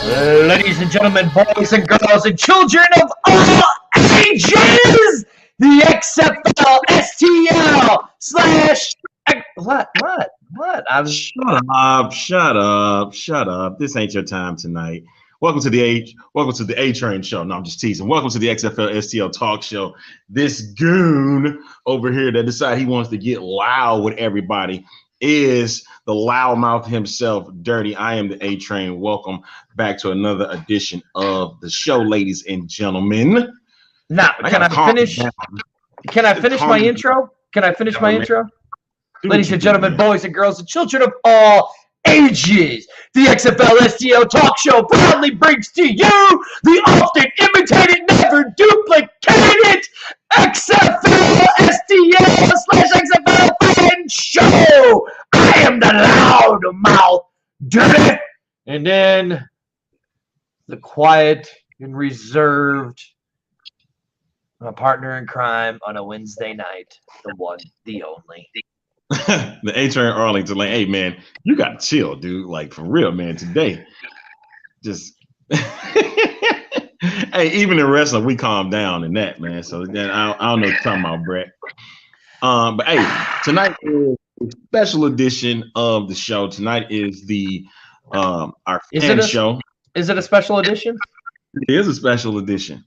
Ladies and gentlemen, boys and girls, and children of all ages, the XFL STL slash what? I'm Shut up. This ain't your time tonight. Welcome to the A Train show. No, I'm just teasing. Welcome to the XFL STL talk show. This goon over here that decided he wants to get loud with everybody is the loudmouth himself, Dirty. I am the A Train. Welcome back to another edition of the show, ladies and gentlemen. Now, can I finish my intro? Can I finish my intro? Ladies and gentlemen, boys and girls, and children of all ages, the XFL STL talk show proudly brings to you the often imitated, never duplicated XFL STL slash XFL fan show. I am the loud mouth, Dirty, and then the quiet and reserved, my partner in crime on a Wednesday night, the one, the only. The A Train Arlington, like, hey man, you gotta chill, dude. Like for real, man. Today, just hey, even in wrestling, we calm down in that, man. So then I don't know what you're talking about, Brett. But hey, tonight is a special edition of the show. Tonight is the our fan show. Is it a special edition? It is a special edition.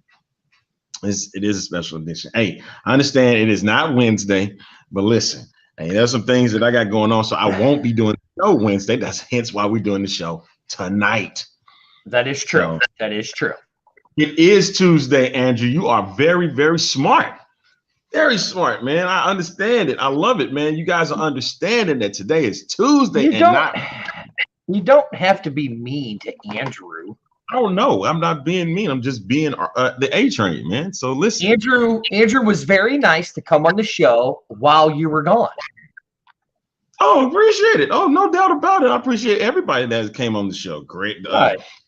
It is a special edition. Hey, I understand it is not Wednesday, but listen. Hey, there's some things that I got going on, so I won't be doing the show Wednesday. That's hence why we're doing the show tonight. That is true. So, that is true. It is Tuesday, Andrew. You are very, very smart. Very smart, man. I understand it. I love it, man. You guys are understanding that today is Tuesday You don't have to be mean to Andrew. Oh no, I'm not being mean. I'm just being the A Train, man. So listen, Andrew was very nice to come on the show while you were gone. Oh, appreciate it. Oh, no doubt about it. I appreciate everybody that came on the show. Great,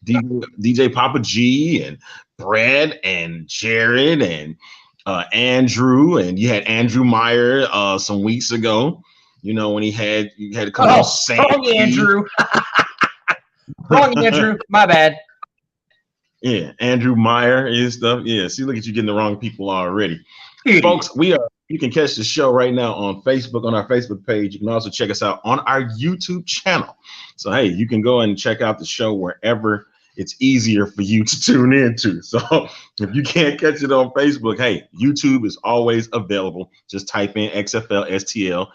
DJ Papa G and Brad and Jared and Andrew, and you had Andrew Meyer some weeks ago. You know when you had to come on. Wrong Andrew. Wrong Andrew. My bad. Yeah, Andrew Meyer and stuff. Yeah, see, look at you getting the wrong people already. Folks, you can catch the show right now on Facebook, on our Facebook page. You can also check us out on our YouTube channel. So, hey, you can go and check out the show wherever it's easier for you to tune into. So if you can't catch it on Facebook, hey, YouTube is always available. Just type in XFL STL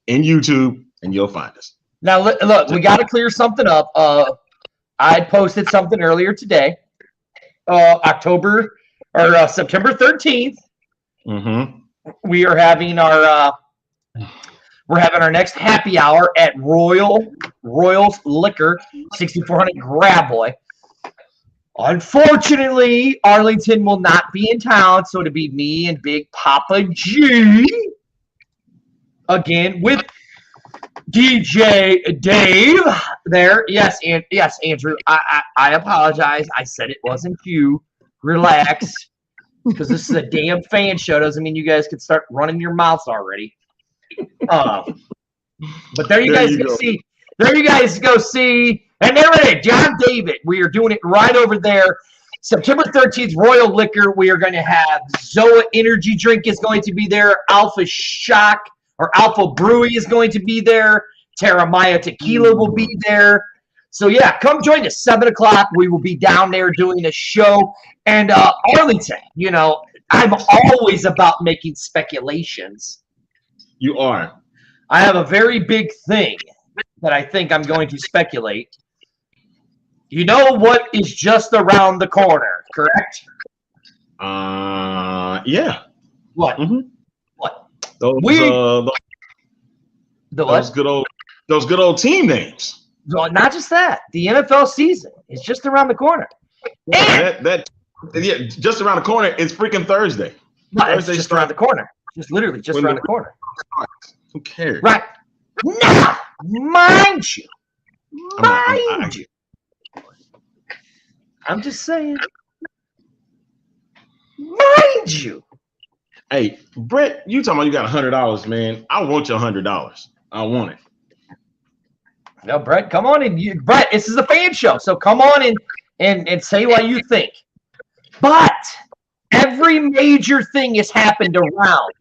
in YouTube and you'll find us. Now, look, we got to clear something up. I posted something earlier today. September 13th. Mm-hmm. We are having our next happy hour at Royals Liquor, 6400 Graboy. Unfortunately, Arlington will not be in town, so it'll be me and Big Papa G again with DJ Dave there. Yes, Andrew. I apologize. I said it wasn't you. Relax. Because this is a damn fan show doesn't mean you guys can start running your mouths already. But there you guys go see. There you guys go see. And there it is, John David. We are doing it right over there. September 13th, Royal Liquor. We are going to have Zoa Energy Drink is going to be there. Alpha Shock or Alpha Brewery is going to be there. Terramaya Tequila will be there. So, yeah, come join us. 7 o'clock. We will be down there doing a show. And Arlington, you know, I'm always about making speculations. You are. I have a very big thing that I think I'm going to speculate. You know what is just around the corner, correct? Yeah. What? Mm-hmm. What? Those good old team names. Well, not just that. The NFL season is just around the corner. Yeah, just around the corner. It's freaking Thursday. No, Thursday's just around the corner. Just literally just around the corner. Who cares? Right. Now, mind you. I'm just saying. Mind you. Hey, Brett, you talking about you got $100, man. I want your $100. I want it. No, Brett, come on in. Brett, this is a fan show, so come on and say what you think. But every major thing has happened around.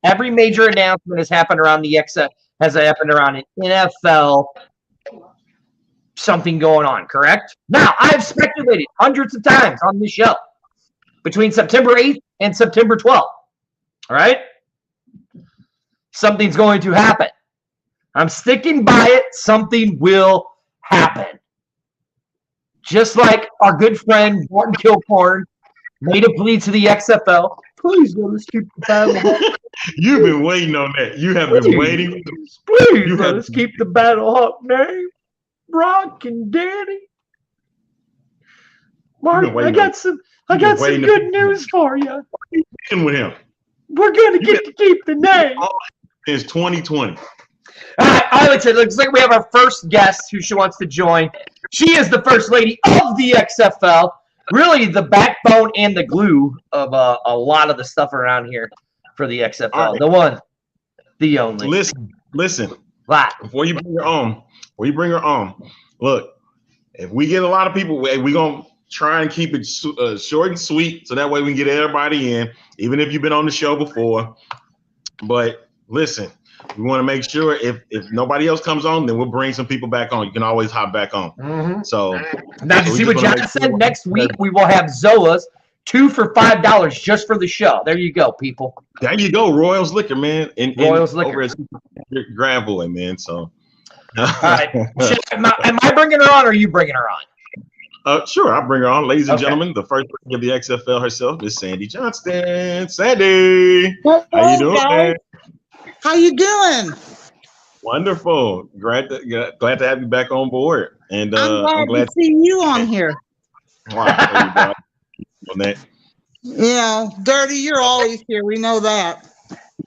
Every major announcement has happened around the XFL, has happened around an NFL, something going on, correct? Now, I've speculated hundreds of times on this show between September 8th and September 12th. All right? Something's going to happen. I'm sticking by it. Something will happen. Just like our good friend Martin Kilcorn made a plea to the XFL. Please let us keep the battle. You've been waiting on that. You have been waiting. Please let us keep the Battle Hawk name. Brock and Danny. Mark, I got some good news for you. With him. We're gonna get to keep the name. It's 2020. I would say, looks like we have our first guest who she wants to join. She is the first lady of the XFL. Really the backbone and the glue of a lot of the stuff around here for the XFL. Right. The one, the only. Listen. What? Before you bring her on, look, if we get a lot of people, we're going to try and keep it short and sweet so that way we can get everybody in, even if you've been on the show before. But listen, we want to make sure if nobody else comes on, then we'll bring some people back on. You can always hop back on. Mm-hmm. So now, you see what John said? Next week we will have Zola's 2 for $5 just for the show. There you go, people. There you go, Royals Liquor, man. Royals Liquor. Over at Grand Boy, man. So, all right. Am I bringing her on, or are you bringing her on? Sure, I'll bring her on, ladies and gentlemen. The first lady of the XFL herself, Miss Sandy Johnston. Sandy, how you doing, man? How you doing? Wonderful. Glad to have you back on board. And I'm glad to see you on here. Wow. On that. Yeah, Dirty, you're always here. We know that.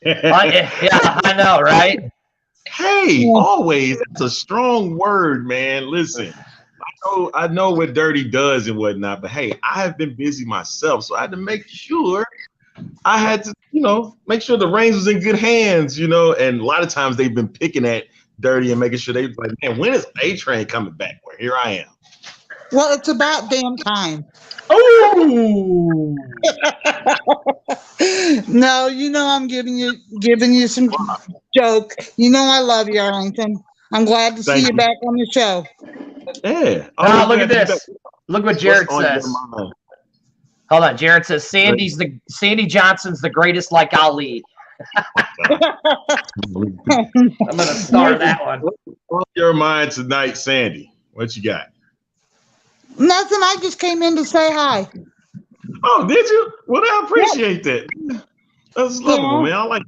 Yeah, I know, right? Hey, always. That's a strong word, man. Listen, I know what Dirty does and whatnot, but hey, I have been busy myself, so I had to make sure make sure the reins was in good hands, and a lot of times they've been picking at Dirty and making sure they like, man, when is A-Train coming back? Well, here I am. Well, it's about damn time. Oh no, I'm giving you some joke. I love you, Arlington. I'm glad to see you back on the show. Yeah. Look at this. Look what Jared says. Hold on, Jared says Sandy Johnson's the greatest, like Ali. I'm gonna star that one. What's on your mind tonight, Sandy? What you got? Nothing. I just came in to say hi. Oh, did you? Well, I appreciate that. That's lovable, man. I like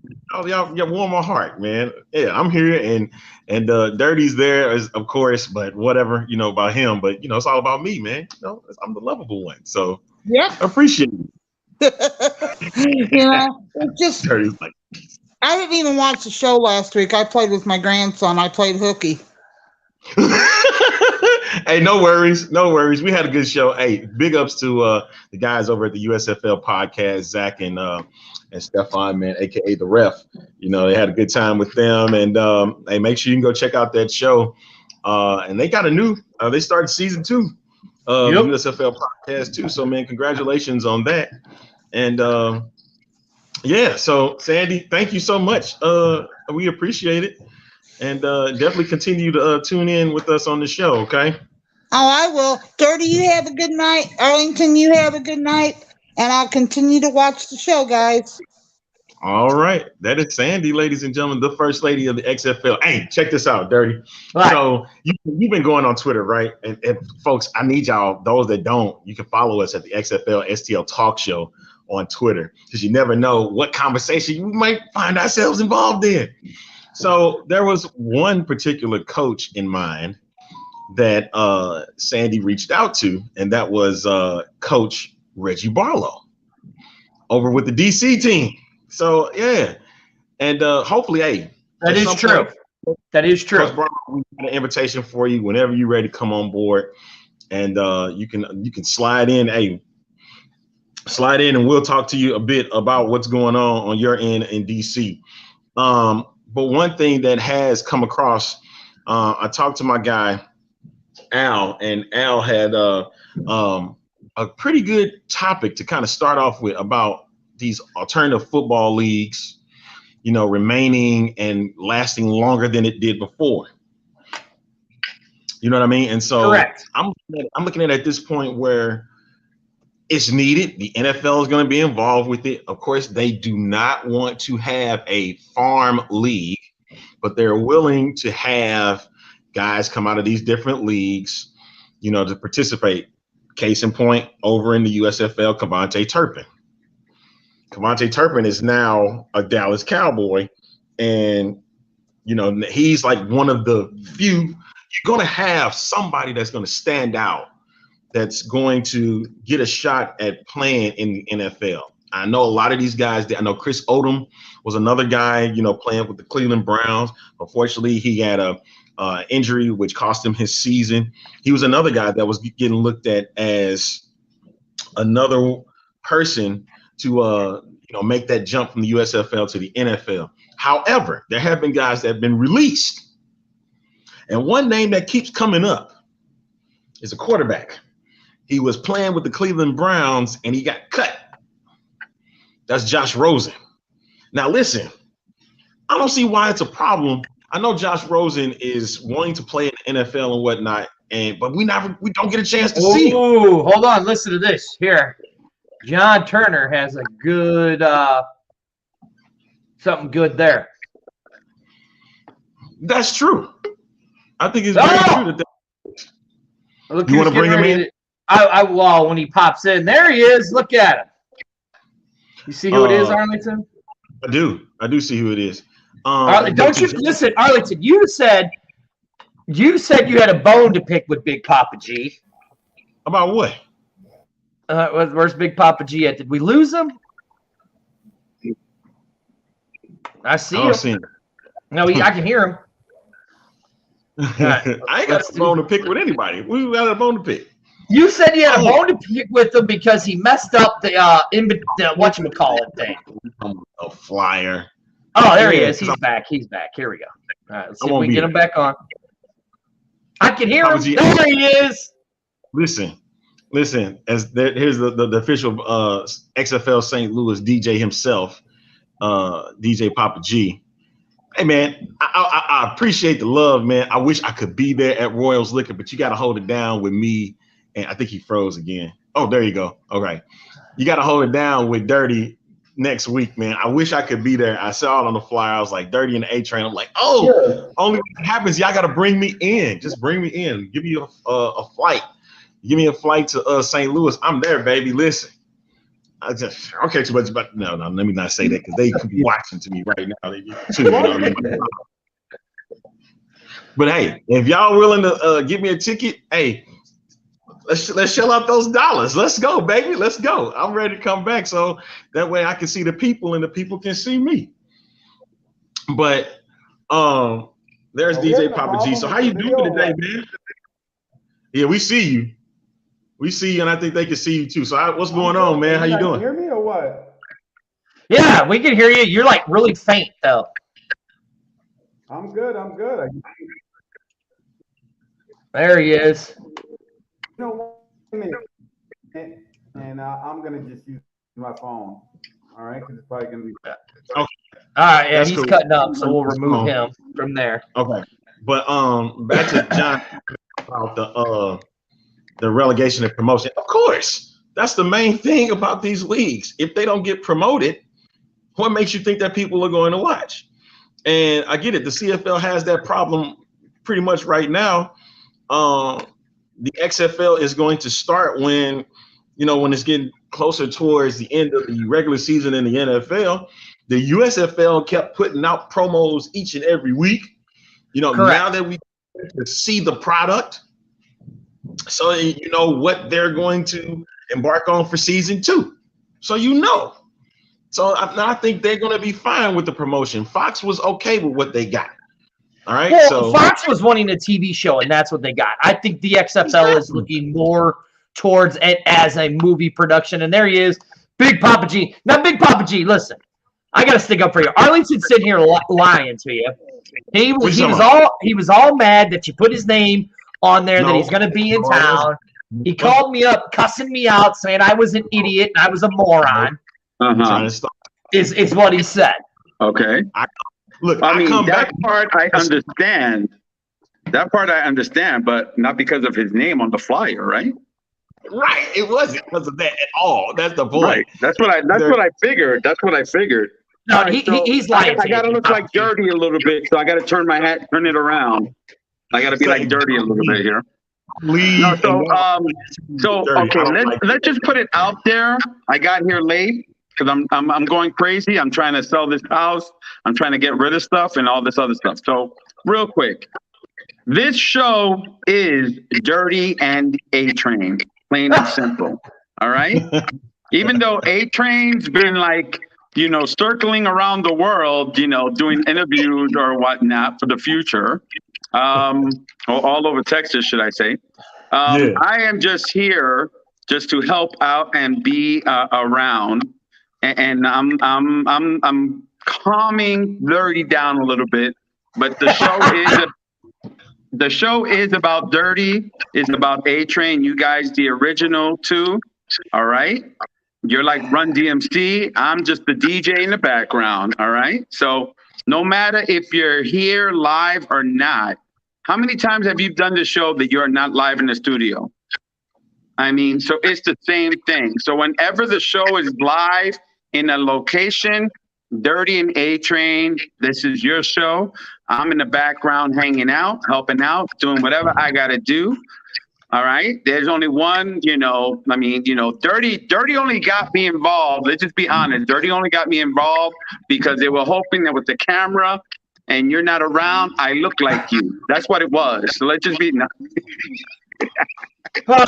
y'all warm my heart, man. Yeah, I'm here and Dirty's there, of course, but whatever, about him. But it's all about me, man. I'm the lovable one. So yeah, I appreciate it. It's just Dirty's like, I didn't even watch the show last week. I played with my grandson. I played hooky. Hey, no worries. We had a good show. Hey, big ups to the guys over at the USFL podcast, Zach and Stefan, man, aka the Ref. They had a good time with them, and hey, make sure you can go check out that show. And they got a new. They started season 2 of the USFL podcast too. So, man, congratulations on that. And yeah, so Sandy, thank you so much. We appreciate it. And definitely continue to tune in with us on the show, okay? Oh, I will. Dirty, you have a good night. Arlington, you have a good night. And I'll continue to watch the show, guys. All right. That is Sandy, ladies and gentlemen, the first lady of the XFL. Hey, check this out, Dirty. Right. So you've been going on Twitter, right? And folks, I need y'all, those that don't, you can follow us at the XFL STL Talk Show on Twitter, because you never know what conversation we might find ourselves involved in. So there was one particular coach in mind that Sandy reached out to, and that was Coach Reggie Barlow over with the DC team. So yeah, and hopefully, hey, that is true. That is true. Coach Barlow, we got an invitation for you whenever you're ready to come on board, and you can slide in. Hey, slide in, and we'll talk to you a bit about what's going on your end in DC. But one thing that has come across, I talked to my guy, Al, and Al had a pretty good topic to kind of start off with about these alternative football leagues, remaining and lasting longer than it did before. You know what I mean? And so Correct. I'm looking at this point where it's needed. The NFL is going to be involved with it. Of course, they do not want to have a farm league, but they're willing to have guys come out of these different leagues, to participate. Case in point, over in the USFL, Kevontae Turpin. Kevontae Turpin is now a Dallas Cowboy, and he's like one of the few. You're going to have somebody that's going to stand out, that's going to get a shot at playing in the NFL. I know a lot of these guys. I know Chris Odom was another guy, playing with the Cleveland Browns. Unfortunately, he had a injury which cost him his season. He was another guy that was getting looked at as another person to make that jump from the USFL to the NFL. However, there have been guys that have been released, and one name that keeps coming up is a quarterback. He was playing with the Cleveland Browns and he got cut. That's Josh Rosen. Now listen, I don't see why it's a problem. I know Josh Rosen is wanting to play in the NFL and whatnot, but we don't get a chance to see him. Oh, hold on, listen to this. Here, John Turner has a good something good there. That's true. I think it's very true that. Look, you want to bring him in? Well, when he pops in, there he is. Look at him. You see who it is, Arlington? I do see who it is. Don't you listen, Arlington? You said you had a bone to pick with Big Papa G. About what? Where's Big Papa G at? Did we lose him? I see him. No, I can hear him. Right, I ain't got a bone to pick with anybody. We got a bone to pick. You said you had a bone to pick with him because he messed up the whatchamacallit thing. A flyer. Oh, there he is. He's back. Here we go. All right, let's see if we can get him back on. I can hear him. There he is. Listen. Here's the official XFL St. Louis DJ himself, DJ Papa G. Hey, man, I appreciate the love, man. I wish I could be there at Royals Liquor, but you got to hold it down with me. And I think he froze again. Oh, there you go. All right. You got to hold it down with Dirty next week, man. I wish I could be there. I saw it on the flyer. I was like, Dirty and the A-Train. I'm like, only what happens, y'all got to bring me in. Just bring me in. Give me a flight. Give me a flight to St. Louis. I'm there, baby. Listen. I just okay too much, but no, let me not say that because they could be watching to me right now. But hey, if y'all willing to give me a ticket, hey, let's shell out those dollars. Let's go, baby. Let's go. I'm ready to come back, so that way I can see the people and the people can see me. But there's DJ Papa G. So how you doing today, man? Yeah, we see you. We see you, and I think they can see you too. So what's going on, man? How you doing? Hear me or what? Yeah, we can hear you. You're like really faint though. I'm good. There he is. You know, and I'm gonna just use my phone. All right, because it's probably gonna be. Okay. All right, yeah, That's he's cool. cutting up, so we'll remove him from there. Okay, but back to John about the relegation and promotion. Of course, that's the main thing about these leagues. If they don't get promoted, what makes you think that people are going to watch? And I get it. The CFL has that problem pretty much right now. The XFL is going to start when it's getting closer towards the end of the regular season in the NFL. The USFL kept putting out promos each and every week. Correct. Now that we see the product, so you know what they're going to embark on for season 2. So So I think they're going to be fine with the promotion. Fox was okay with what they got. All right. Well, so Fox was wanting a TV show, and that's what they got. I think the XFL is looking more towards it as a movie production. And there he is, Big Papa G. Now, Big Papa G, listen, I got to stick up for you. Arlington's sitting here lying to you. He was all mad that you put his name on there that No. he's going to be in town. He called me up, cussing me out, saying I was an idiot and I was a moron. Trying to stop. Is what he said. Okay. Look, I mean, come that back. part I understand. That part I understand, but not because of his name on the flyer, right? Right. It wasn't because of that at all. That's the point. Right. That's what I figured. That's what I figured. No, All right, so he's lying. I gotta look like dirty a little bit, so I gotta turn my hat, turn it around. I gotta be like dirty a little bit here. Leave. No, so okay, let's just put it out there. I got here late because I'm going crazy. I'm trying to sell this house. I'm trying to get rid of stuff and all this other stuff. So real quick, this show is Dirty and A-Train, plain and simple. All right. Even though A-Train's been like, circling around the world, doing interviews or whatnot for the future, all over Texas, should I say? I am just here just to help out and be around, and I'm calming Dirty down a little bit. But the show is about Dirty, is about A-Train. You guys, the original too. All right. You're like Run DMC. I'm just the DJ in the background. All right. So no matter if you're here live or not, how many times have you done the show that you're not live in the studio? I mean, so it's the same thing. So whenever the show is live in a location, Dirty and A-Train, this is your show. I'm in the background hanging out, helping out, doing whatever I got to do. All right. There's only one, Dirty only got me involved. Let's just be honest. Dirty only got me involved because they were hoping that with the camera and you're not around, I look like you. That's what it was. So let's just be. Okay.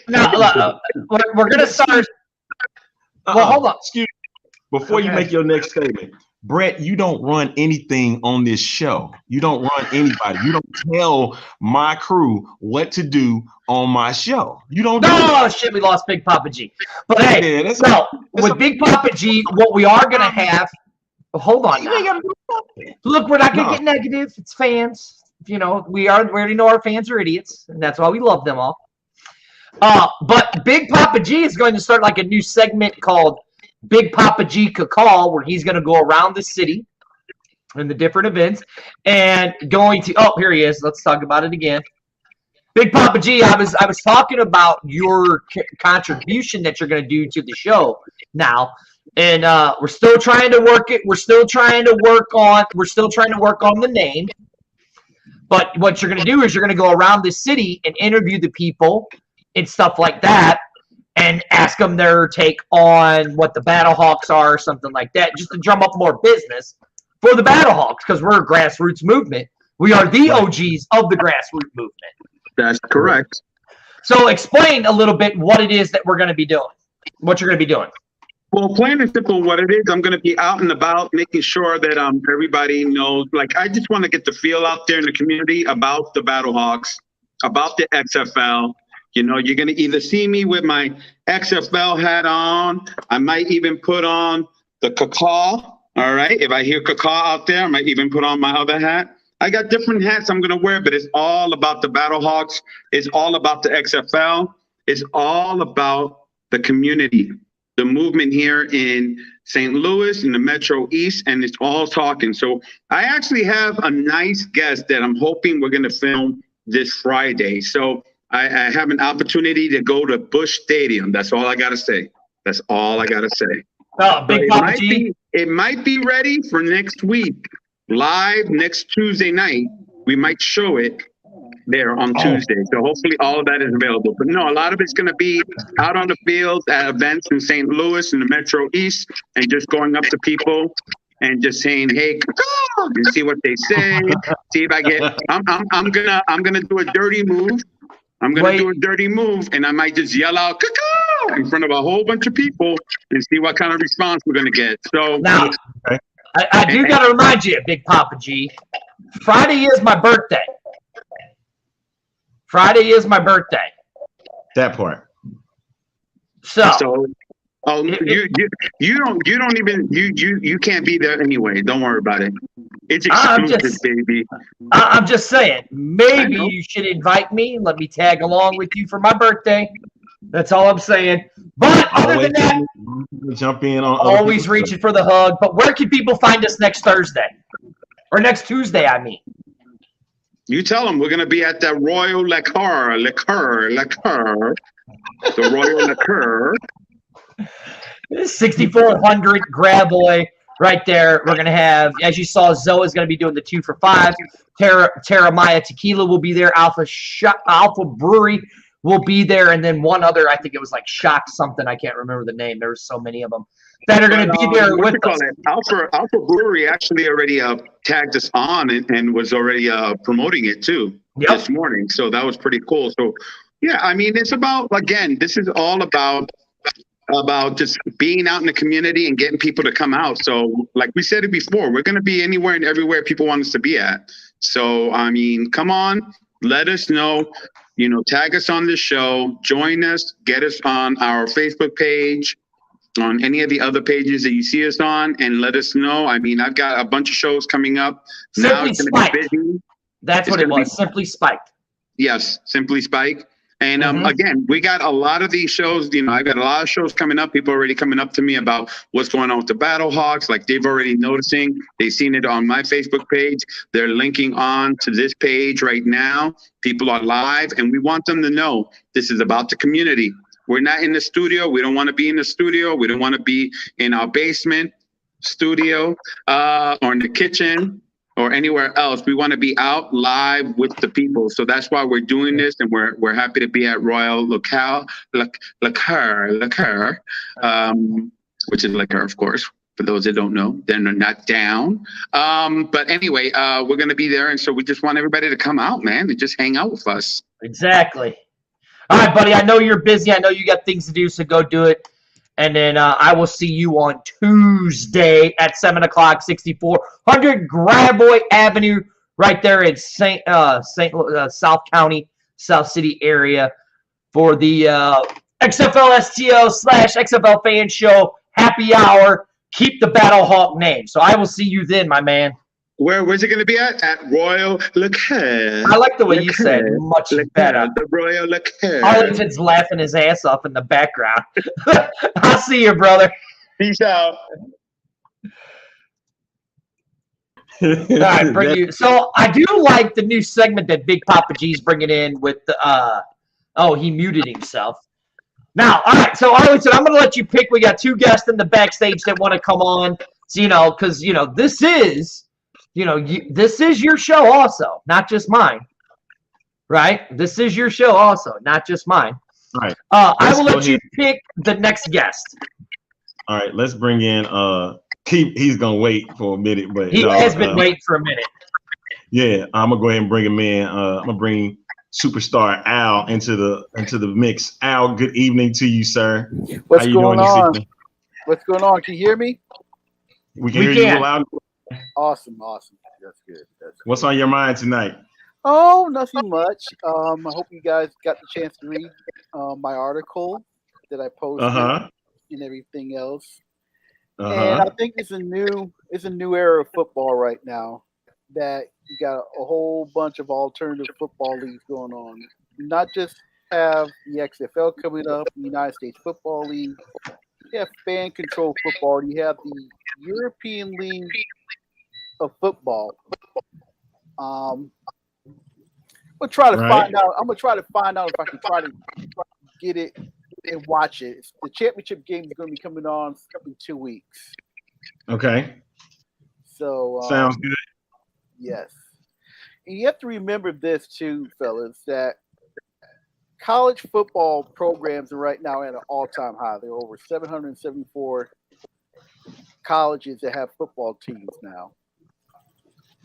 Now, we're going to start. Well, hold on. Excuse me. Before you make your next statement, Brett, you don't run anything on this show. You don't run anybody. You don't tell my crew what to do on my show. You don't. No, shit, we lost Big Papa G. But hey, with Big Papa G, what we are gonna have. Hold on. Now. Look, we're not gonna get negative. It's fans. We already know our fans are idiots, and that's why we love them all. But Big Papa G is going to start like a new segment called Big Papa G Call, where he's going to go around the city in the different events and here he is. Let's talk about it again. Big Papa G, I was talking about your contribution that you're going to do to the show now, and we're still trying to work it. We're still trying to work on the name. But what you're going to do is you're going to go around the city and interview the people and stuff like that, and ask them their take on what the Battlehawks are or something like that, just to drum up more business for the Battlehawks, because we're a grassroots movement. We are the OGs of the grassroots movement. That's correct. So explain a little bit what it is that we're going to be doing, what you're going to be doing. Well, plain and simple, what it is, I'm going to be out and about, making sure that everybody knows. Like, I just want to get the feel out there in the community about the Battlehawks, about the XFL. You're going to either see me with my XFL hat on. I might even put on the cacaw. All right. If I hear cacaw out there, I might even put on my other hat. I got different hats I'm going to wear, but it's all about the Battlehawks. It's all about the XFL. It's all about the community, the movement here in St. Louis, in the Metro East, and it's all talking. So I actually have a nice guest that I'm hoping we're going to film this Friday. So I have an opportunity to go to Busch Stadium. That's all I got to say. That's all I got to say. Big Papa G. It might be ready for next week, live next Tuesday night. We might show it there on Tuesday. So hopefully all of that is available. But no, a lot of it's going to be out on the field at events in St. Louis in the Metro East and just going up to people and just saying, "Hey, caw," and see what they say. See if I get. I'm gonna do a dirty move. I'm going to do a dirty move, and I might just yell out "caw" in front of a whole bunch of people and see what kind of response we're going to get. So now, I do got to remind you, Big Papa G, Friday is my birthday. Friday is my birthday. That part. So Oh, you don't even you can't be there anyway. Don't worry about it. It's exclusive, baby. I'm just saying, maybe know. you should invite me and let me tag along with you for my birthday. That's all I'm saying. But other than that, jump in on always reaching for the hug. But where can people find us next Thursday? Or next Tuesday, I mean. You tell them we're going to be at that Royal Liqueur. The Royal Liqueur. 6,400 Graboy right there. We're going to have, as you saw, Zoa's going to be doing the 2 for $5. Terra Maya Tequila will be there. Alpha Brewery will be there. And then one other, I think it was like Shock something. I can't remember the name. There were so many of them that are going to be there with us. Alpha Brewery actually already tagged us on and was already promoting it too this morning. So that was pretty cool. So, yeah, I mean, it's about, again, this is all about just being out in the community and getting people to come out. So like we said it before, we're going to be anywhere and everywhere people want us to be at. So, I mean, come on, let us know, tag us on the show, join us, get us on our Facebook page, on any of the other pages that you see us on, and let us know. I mean, I've got a bunch of shows coming up. Simply Spiked. That's what it was. Simply Spiked. Yes, Simply Spike. And again, we got a lot of these shows. I got a lot of shows coming up. People are already coming up to me about what's going on with the Battle Hawks. Like they've already noticing. They've seen it on my Facebook page. They're linking on to this page right now. People are live, and we want them to know this is about the community. We're not in the studio. We don't want to be in the studio. We don't want to be in our basement studio or in the kitchen or anywhere else. We want to be out live with the people. So that's why we're doing this, and we're happy to be at Royal Liqueur, which is liquor, of course. For those that don't know, then they're not down. But anyway, we're going to be there, and so we just want everybody to come out, man, and just hang out with us. Exactly. All right, buddy, I know you're busy. I know you got things to do, so go do it. And then I will see you on Tuesday at 7 o'clock, 6400 Graboy Avenue, right there in South County, South City area for the XFL STL / XFL Fan Show Happy Hour. Keep the Battle Hawk name. So I will see you then, my man. Where's it going to be at? At Royal Liqueur. I like the way you said much better. The Royal Liqueur. Arlington's laughing his ass off in the background. I'll see you, brother. Peace out. All right, bring you. So I do like the new segment that Big Papa G's bringing in with the. He muted himself. Now, all right. So Arlington, I'm going to let you pick. We got 2 guests in the backstage that want to come on. So, because this is. This is your show also, not just mine. Right? This is your show also, not just mine. All right. I will let you pick the next guest. All right, let's bring in he's gonna wait for a minute, but he has been waiting for a minute. Yeah, I'm gonna go ahead and bring him in. I'm gonna bring superstar Al into the mix. Al, good evening to you, sir. What's going on? What's going on? Can you hear me? We can hear you loud. Awesome. That's good. What's on your mind tonight? Oh, nothing much. I hope you guys got the chance to read my article that I posted and everything else. And I think it's a new era of football right now, that you got a whole bunch of alternative football leagues going on. You not just have the XFL coming up, the United States Football League. You have fan control football. You have the European League of football. I'm gonna try to find out. I'm gonna try to find out if I can try to get it and watch it. The championship game is gonna be coming on in 2 weeks. Okay. So sounds good. Yes, and you have to remember this too, fellas, that college football programs are right now at an all-time high. There are over 774 colleges that have football teams now.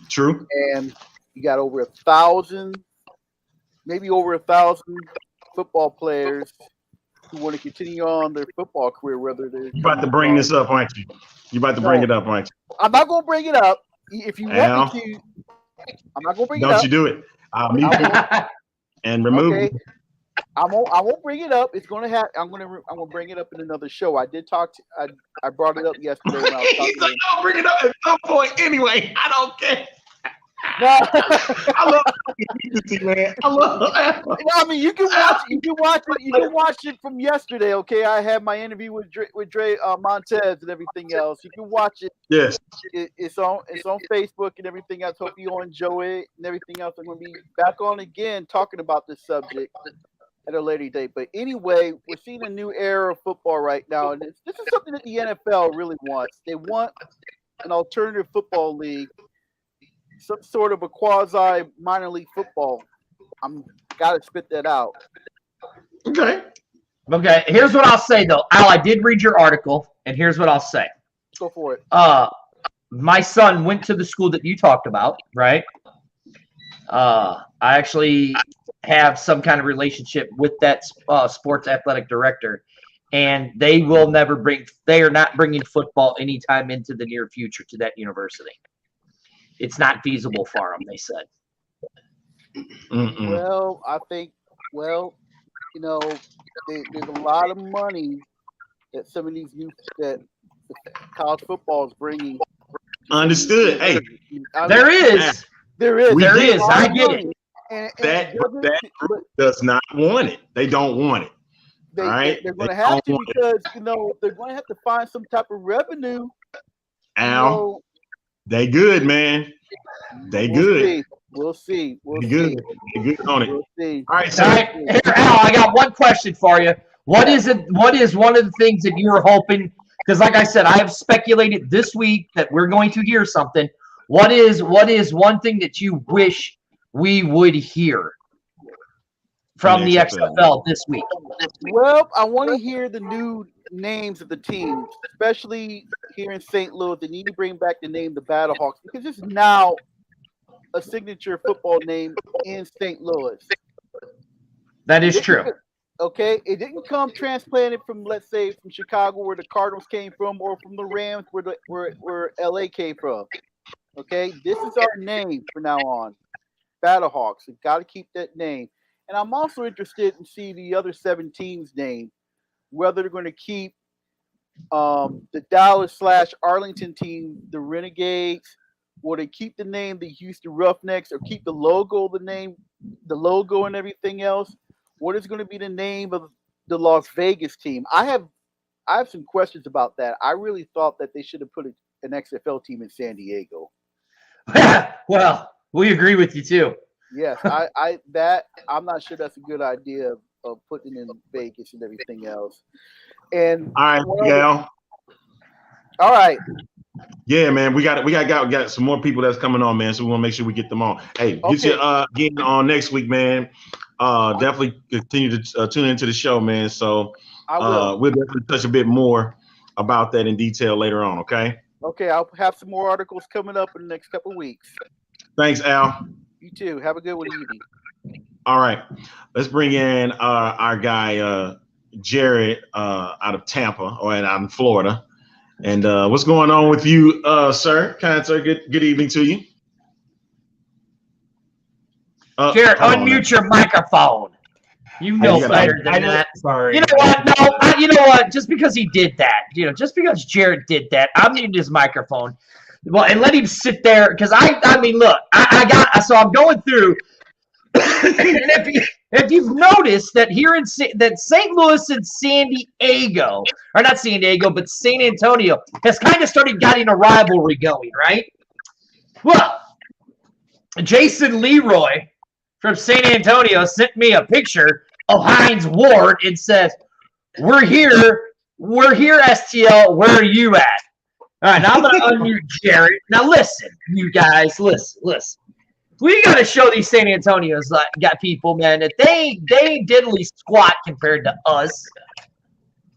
True. And you got over 1,000, maybe over 1,000 football players who want to continue on their football career, whether they're. You're about to bring this up, aren't you? You're about to bring it up, aren't you? I'm not going to bring it up. If you want me to, I'm not going to bring it up. Don't you do it. I'll mute you and remove you. I won't bring it up. It's gonna have. I'm gonna bring it up in another show. I did talk to. I brought it up yesterday when I was talking. He's like, I'll bring it up at some point anyway. I don't care. No. I love it, man. I love it. I mean, you can watch it. You can watch it from yesterday. Okay, I had my interview with Dre Montez and everything else. You can watch it. Yes. It's on Facebook and everything else. Hope you enjoy it and everything else. I'm gonna be back on again talking about this subject at a later date. But anyway, we're seeing a new era of football right now, and this is something that the NFL really wants. They want an alternative football league, some sort of a quasi minor league football. I'm gotta spit that out. Okay. Okay, here's what I'll say though. Al, I did read your article, and here's what I'll say. Go for it. My son went to the school that you talked about, right? I actually have some kind of relationship with that sports athletic director, and they will never they are not bringing football anytime into the near future to that university. It's not feasible for them, they said. Mm-mm. Well, I think, there's a lot of money that some of these youth that college football is bringing. Understood. Hey, there is. I get it. That group does not want it. They don't want it. They're going to They have don't to want it. because they're going to have to find some type of revenue. Al, they good, man. They good. We'll see. They good. They good on it. We'll see. All right, so All right, here, Al, I got one question for you. What is one of the things that you were hoping? Because, like I said, I have speculated this week that we're going to hear something. What is one thing that you wish we would hear from the XFL this week? Well, I want to hear the new names of the teams, especially here in St. Louis. They need to bring back the name the Battlehawks because this is now a signature football name in St. Louis. That is true. Okay, it didn't come transplanted from, let's say, from Chicago where the Cardinals came from, or from the Rams where LA came from. Okay, this is our name from now on, Battlehawks. We've got to keep that name. And I'm also interested in seeing the other 7 teams' name, whether they're going to keep the Dallas/Arlington team, the Renegades, will they keep the name the Houston Roughnecks, or keep the logo, the logo and everything else? What is going to be the name of the Las Vegas team? I have some questions about that. I really thought that they should have put an XFL team in San Diego. Well, we agree with you too. Yes, I'm not sure that's a good idea of putting in Vegas and everything else. And all right, Gal. All right. Yeah, man, we got some more people that's coming on, man. So we want to make sure we get them on. Hey, get you getting on next week, man. Definitely continue to tune into the show, man. So we'll definitely touch a bit more about that in detail later on. Okay. Okay, I'll have some more articles coming up in the next couple of weeks. Thanks, Al. You too. Have a good one, Evie. All right, let's bring in our guy Jared out of Tampa, or out in Florida. And what's going on with you, sir? Kind sir, good evening to you. Jared, unmute your microphone. You know better than that. Sorry. You know what? No, you know what? Just because he did that, just because Jared did that, I'm muting his microphone. Well, and let him sit there, because I mean, look, I'm going through. And if you've noticed that here in St. Louis and San Diego, or not San Diego, but San Antonio has kind of started getting a rivalry going, right? Well, Jason Leroy from San Antonio sent me a picture of Hines Ward and says, "We're here, STL. Where are you at?" All right, now I'm going to unmute Jared. Now listen, you guys, listen. We got to show these San Antonios got people, man, that they ain't diddly squat compared to us.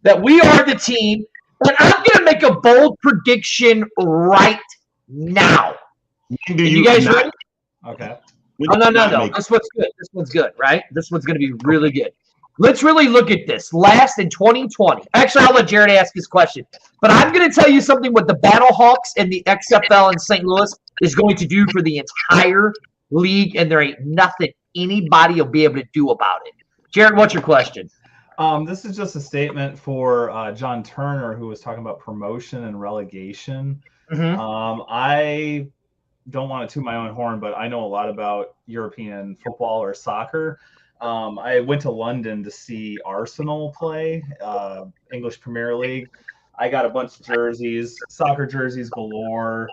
That we are the team, and I'm going to make a bold prediction right now. You guys ready? Okay. No. This one's good. This one's good, right? This one's going to be really good. Let's really look at this. Last in 2020. Actually, I'll let Jared ask his question. But I'm going to tell you something what the Battlehawks and the XFL in St. Louis is going to do for the entire league, and there ain't nothing anybody will be able to do about it. Jared, what's your question? This is just a statement for John Turner, who was talking about promotion and relegation. I don't want to toot my own horn, but I know a lot about European football or soccer. I went to London to see Arsenal play, English Premier League. I got a bunch of jerseys, soccer jerseys galore.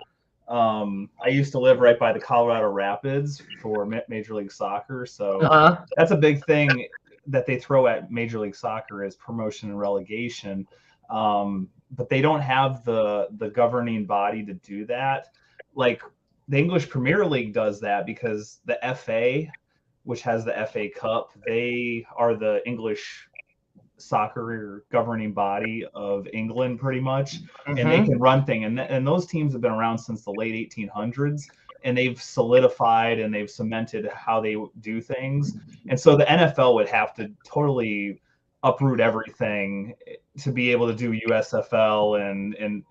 I used to live right by the Colorado Rapids for Major League Soccer, so that's a big thing that they throw at Major League Soccer is promotion and relegation. But they don't have the governing body to do that. Like the English Premier League does that because the FA, which has the FA Cup, they are the English soccer governing body of England pretty much, and they can run things. And those teams have been around since the late 1800s, and they've solidified and they've cemented how they do things. And so the NFL would have to totally uproot everything to be able to do USFL, and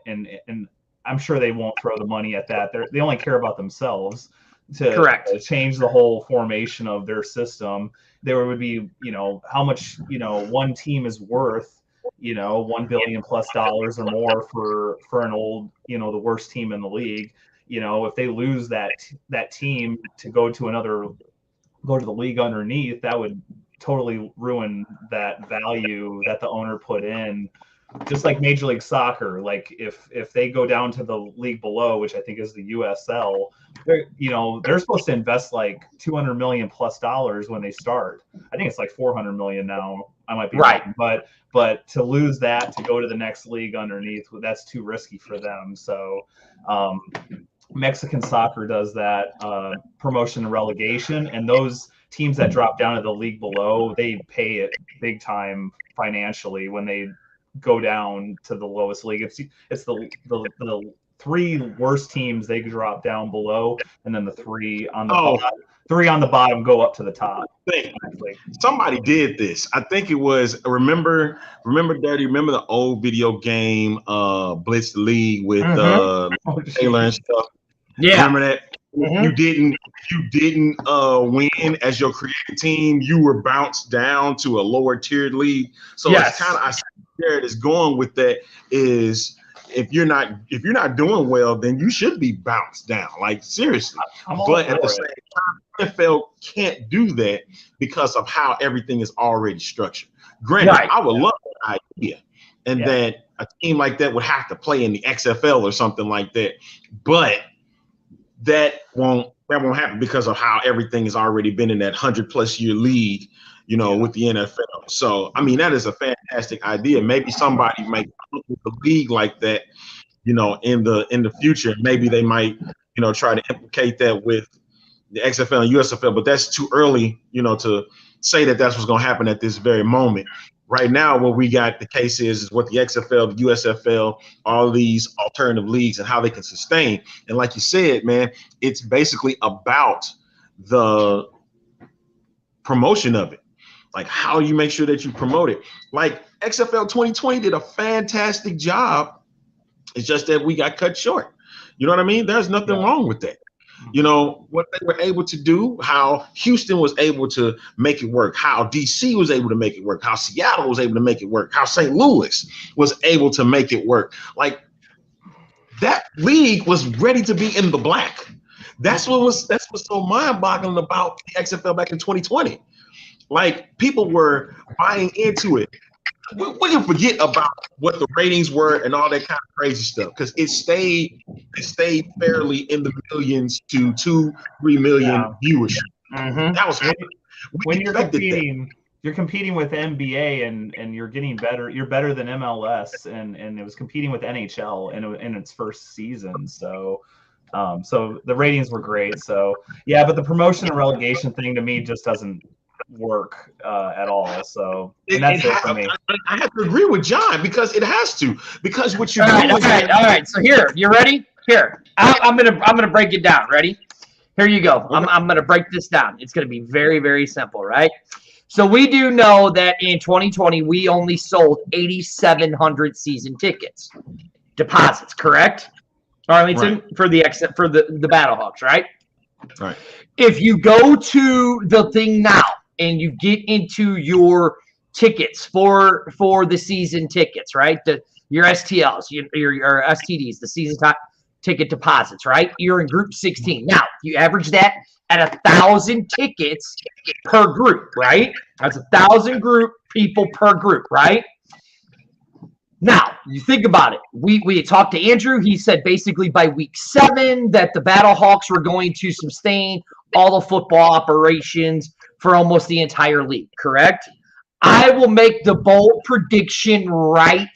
I'm sure they won't throw the money at that. They only care about themselves to change the whole formation of their system. There would be, how much, one team is worth, $1 billion plus or more for an old, the worst team in the league. If they lose that team to go to the league underneath, that would totally ruin that value that the owner put in. Just like Major League Soccer, like if they go down to the league below, which I think is the USL, they're supposed to invest like $200 million plus when they start. I think it's like $400 million now. I might be wrong, but to lose that to go to the next league underneath, that's too risky for them. So Mexican soccer does that promotion and relegation, and those teams that drop down to the league below, they pay it big time financially when they go down to the lowest league. It's the three worst teams they drop down below, and then the three on the bottom go up to the top. Somebody did this. I think it was remember Daddy, remember the old video game Blitz League with Taylor and stuff? Yeah. Remember that? You didn't win as your creative team. You were bounced down to a lower tiered league. So it's kind of, I see where it is going with that is if you're not doing well, then you should be bounced down. Like seriously. But at the same time, NFL can't do that because of how everything is already structured. Granted, I would love that idea, and that a team like that would have to play in the XFL or something like that. But that won't happen because of how everything has already been in that 100+ year league, with the NFL. So, I mean, that is a fantastic idea. Maybe somebody might come up with a league like that, in the future. Maybe they might, try to implicate that with the XFL and USFL, but that's too early, to say that that's what's going to happen at this very moment. Right now, what we got, the case is what the XFL, the USFL, all these alternative leagues and how they can sustain. And like you said, man, it's basically about the promotion of it. Like how you make sure that you promote it. Like XFL 2020 did a fantastic job. It's just that we got cut short. You know what I mean? There's nothing wrong with that. What they were able to do, how Houston was able to make it work, how DC was able to make it work, how Seattle was able to make it work, how St. Louis was able to make it work. Like that league was ready to be in the black. That's what's so mind-boggling about the XFL back in 2020. Like people were buying into it. We can forget about what the ratings were and all that kind of crazy stuff because it stayed fairly in the millions to 2-3 million viewership. That was when you're competing. You're competing with NBA and you're getting better. You're better than MLS and it was competing with NHL in its first season. So the ratings were great. So yeah, but the promotion and relegation thing to me just doesn't work at all. So and that's it for me. I have to agree with John because it has to. Because what you're doing. All right. So here, you ready? Here, I'm gonna break it down. Ready? Here you go. Okay. I'm gonna break this down. It's gonna be very, very simple, right? So we do know that in 2020 we only sold 8,700 season tickets, deposits, correct? Arlington for the Battlehawks, right? Right. If you go to the thing now, and you get into your tickets for the season tickets, right? Your STLs, your STDs, the season ticket deposits, right? You're in group 16. Now, you average that at 1,000 tickets per group, right? That's 1,000 group people per group, right? Now, you think about it. We talked to Andrew. He said basically by week 7 that the Battlehawks were going to sustain all the football operations for almost the entire league, correct? I will make the bold prediction right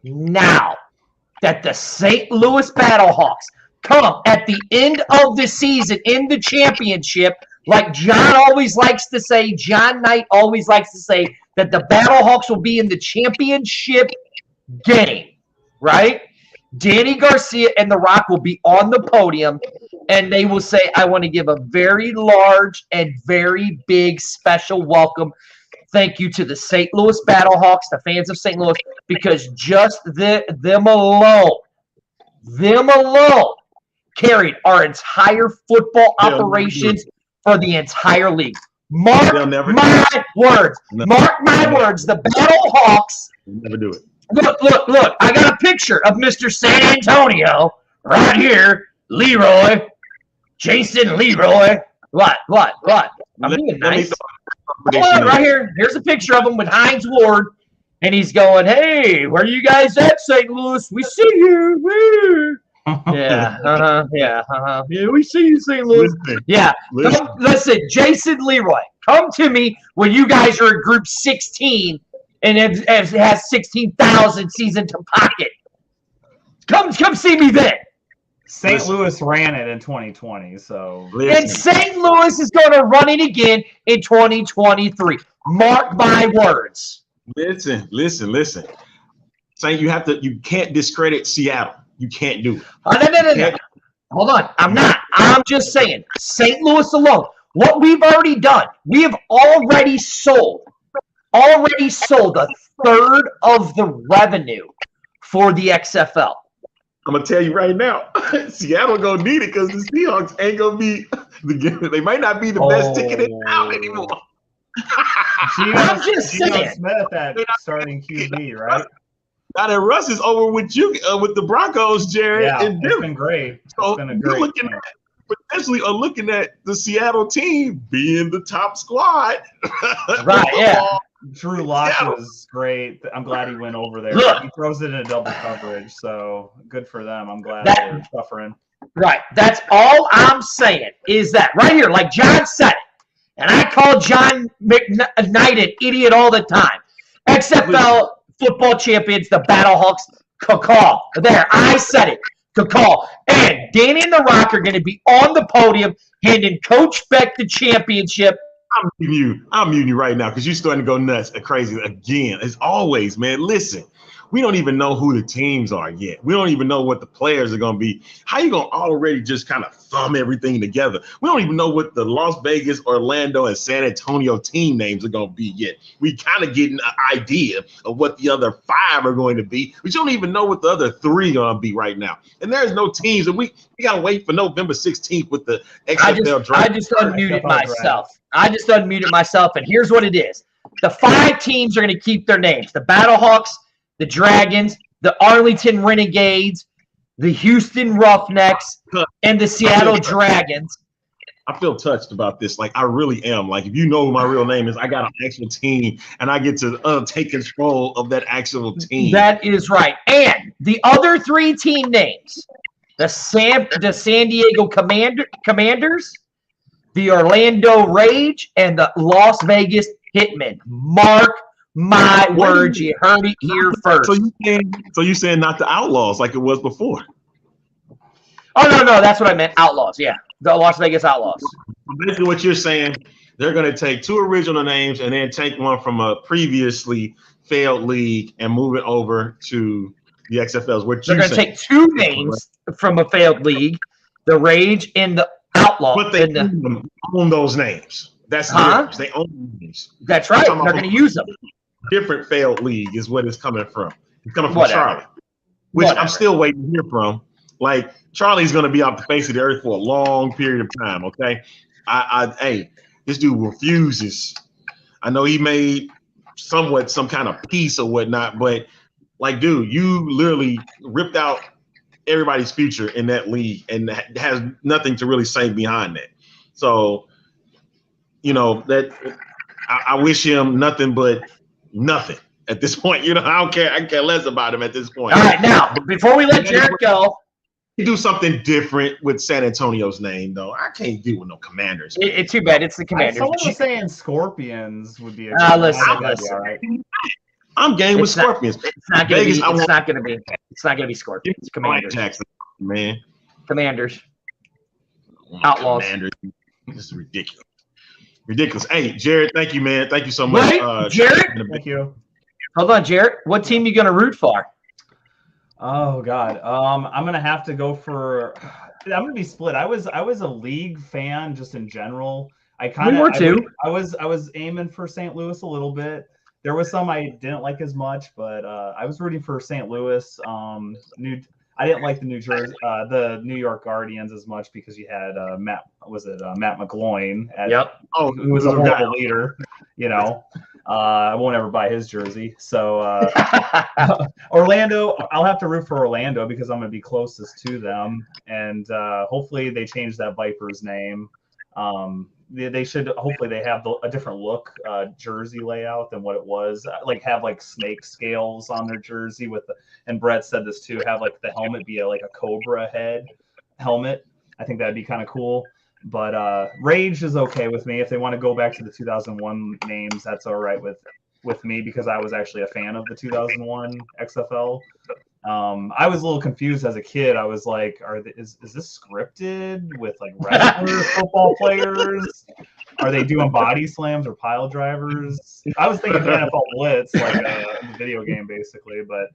now that the St. Louis Battlehawks come at the end of the season in the championship, like John always likes to say, John Knight always likes to say, that the Battlehawks will be in the championship game, right? Danny Garcia and The Rock will be on the podium, and they will say, I want to give a very large and very big special welcome. Thank you to the St. Louis Battlehawks, the fans of St. Louis, because just them alone carried our entire football operations for the entire league. Mark my words. Mark my words. The Battlehawks never do it. Look. I got a picture of Mr. San Antonio right here. Leroy. Jason Leroy. What? I'm being nice. Hold on, right here. Here's a picture of him with Hines Ward. And he's going, hey, where are you guys at, St. Louis? We see you. Woo. Yeah, we see you, St. Louis. Listen, Jason Leroy, come to me when you guys are in group 16 and it has 16,000 season to pocket. Come see me then. St. Louis ran it in 2020, so. And St. Louis is going to run it again in 2023. Mark my words. Listen. Saying you can't discredit Seattle. You can't do it. No. Hold on. I'm not. I'm just saying, St. Louis alone, what we've already done, we have already sold a third of the revenue for the XFL. I'm gonna tell you right now, Seattle gonna need it because the Seahawks ain't gonna be they might not be the best ticket in town anymore. I'm just saying. Smith at starting QB, right? Now that Russ is over with you with the Broncos, Jared. Yeah, and it's been great. So you're looking at the Seattle team being the top squad. Right, yeah. Drew Lock was great. I'm glad he went over there. Look, he throws it in a double coverage, so good for them. I'm glad they're suffering. Right. That's all I'm saying is that right here, like John said it, and I call John McKnight an idiot all the time. XFL football champions, the Battlehawks, Cacaw. There, I said it. Cacaw. And Danny and The Rock are going to be on the podium handing Coach Beck the championship. I'm muting you right now because you're starting to go nuts and crazy again. As always, man, listen, we don't even know who the teams are yet. We don't even know what the players are going to be. How you going to already just kind of thumb everything together? We don't even know what the Las Vegas, Orlando, and San Antonio team names are going to be yet. We kind of getting an idea of what the other 5 are going to be. We don't even know what the other 3 are going to be right now. And there's no teams. And we got to wait for November 16th with the XFL draft. I just unmuted myself. And here's what it is. The 5 teams are going to keep their names. The Battlehawks, the Dragons, the Arlington Renegades, the Houston Roughnecks, and the Seattle Dragons. I feel touched about this. Like, I really am. Like, if you know who my real name is, I got an actual team, and I get to take control of that actual team. That is right. And the other 3 team names, the San Diego Commanders, the Orlando Rage, and the Las Vegas Hitmen. Mark my words, you heard it here first. So you saying not the Outlaws like it was before? Oh no, that's what I meant. Outlaws, yeah, the Las Vegas Outlaws. Basically, what you're saying, they're going to take 2 original names and then take one from a previously failed league and move it over to the XFLs. They're going to take 2 names from a failed league, the Rage and the Outlaws. But they own those names. That's the difference. They own names. That's right. They're going to use them. Different failed league is what it's coming from. It's coming from Charlie, which I'm still waiting to hear from. Like, Charlie's going to be off the face of the earth for a long period of time, okay? Hey, this dude refuses I know he made somewhat some kind of peace or whatnot, but like, dude, you literally ripped out everybody's future in that league and has nothing to really say behind that. So, you know, that I wish him nothing but nothing at this point. You know, I don't care. I care less about him at this point. All right, now, before we let Jared go, do something different with San Antonio's name, though. I can't deal with no Commanders. It's too bad. It's the Commanders. Someone was saying Scorpions would be a listen. All right. I'm game with Scorpions. It's not going to be. It's not going to be. It's not going to be Scorpions. It's Commanders. Jackson, man. Commanders. Outlaws. Commanders. This is ridiculous. Ridiculous. Hey, Jared, thank you, man. Thank you so much. Wait, Jared? Thank you. Hold on, Jared. What team you going to root for? Oh God. I'm gonna have to go for. I'm gonna be split. I was a league fan just in general. I kind of. We were too. I was aiming for St. Louis a little bit. There was some I didn't like as much, but I was rooting for St. Louis. I didn't like the New York Guardians as much because you had Matt McGloin. Who was a horrible leader. You know. I won't ever buy his jersey. So Orlando, I'll have to root for Orlando because I'm going to be closest to them. And hopefully they change that Vipers name. They should, hopefully they have a different look jersey layout than what it was. Like have like snake scales on their jersey and Brett said this too, have like the helmet be like a cobra head helmet. I think that'd be kind of cool. But Rage is okay with me. If they want to go back to the 2001 names, that's all right with me because I was actually a fan of the 2001 XFL. I was a little confused as a kid. I was like, is this scripted with like regular football players? Are they doing body slams or pile drivers? I was thinking NFL Blitz, like a video game basically. But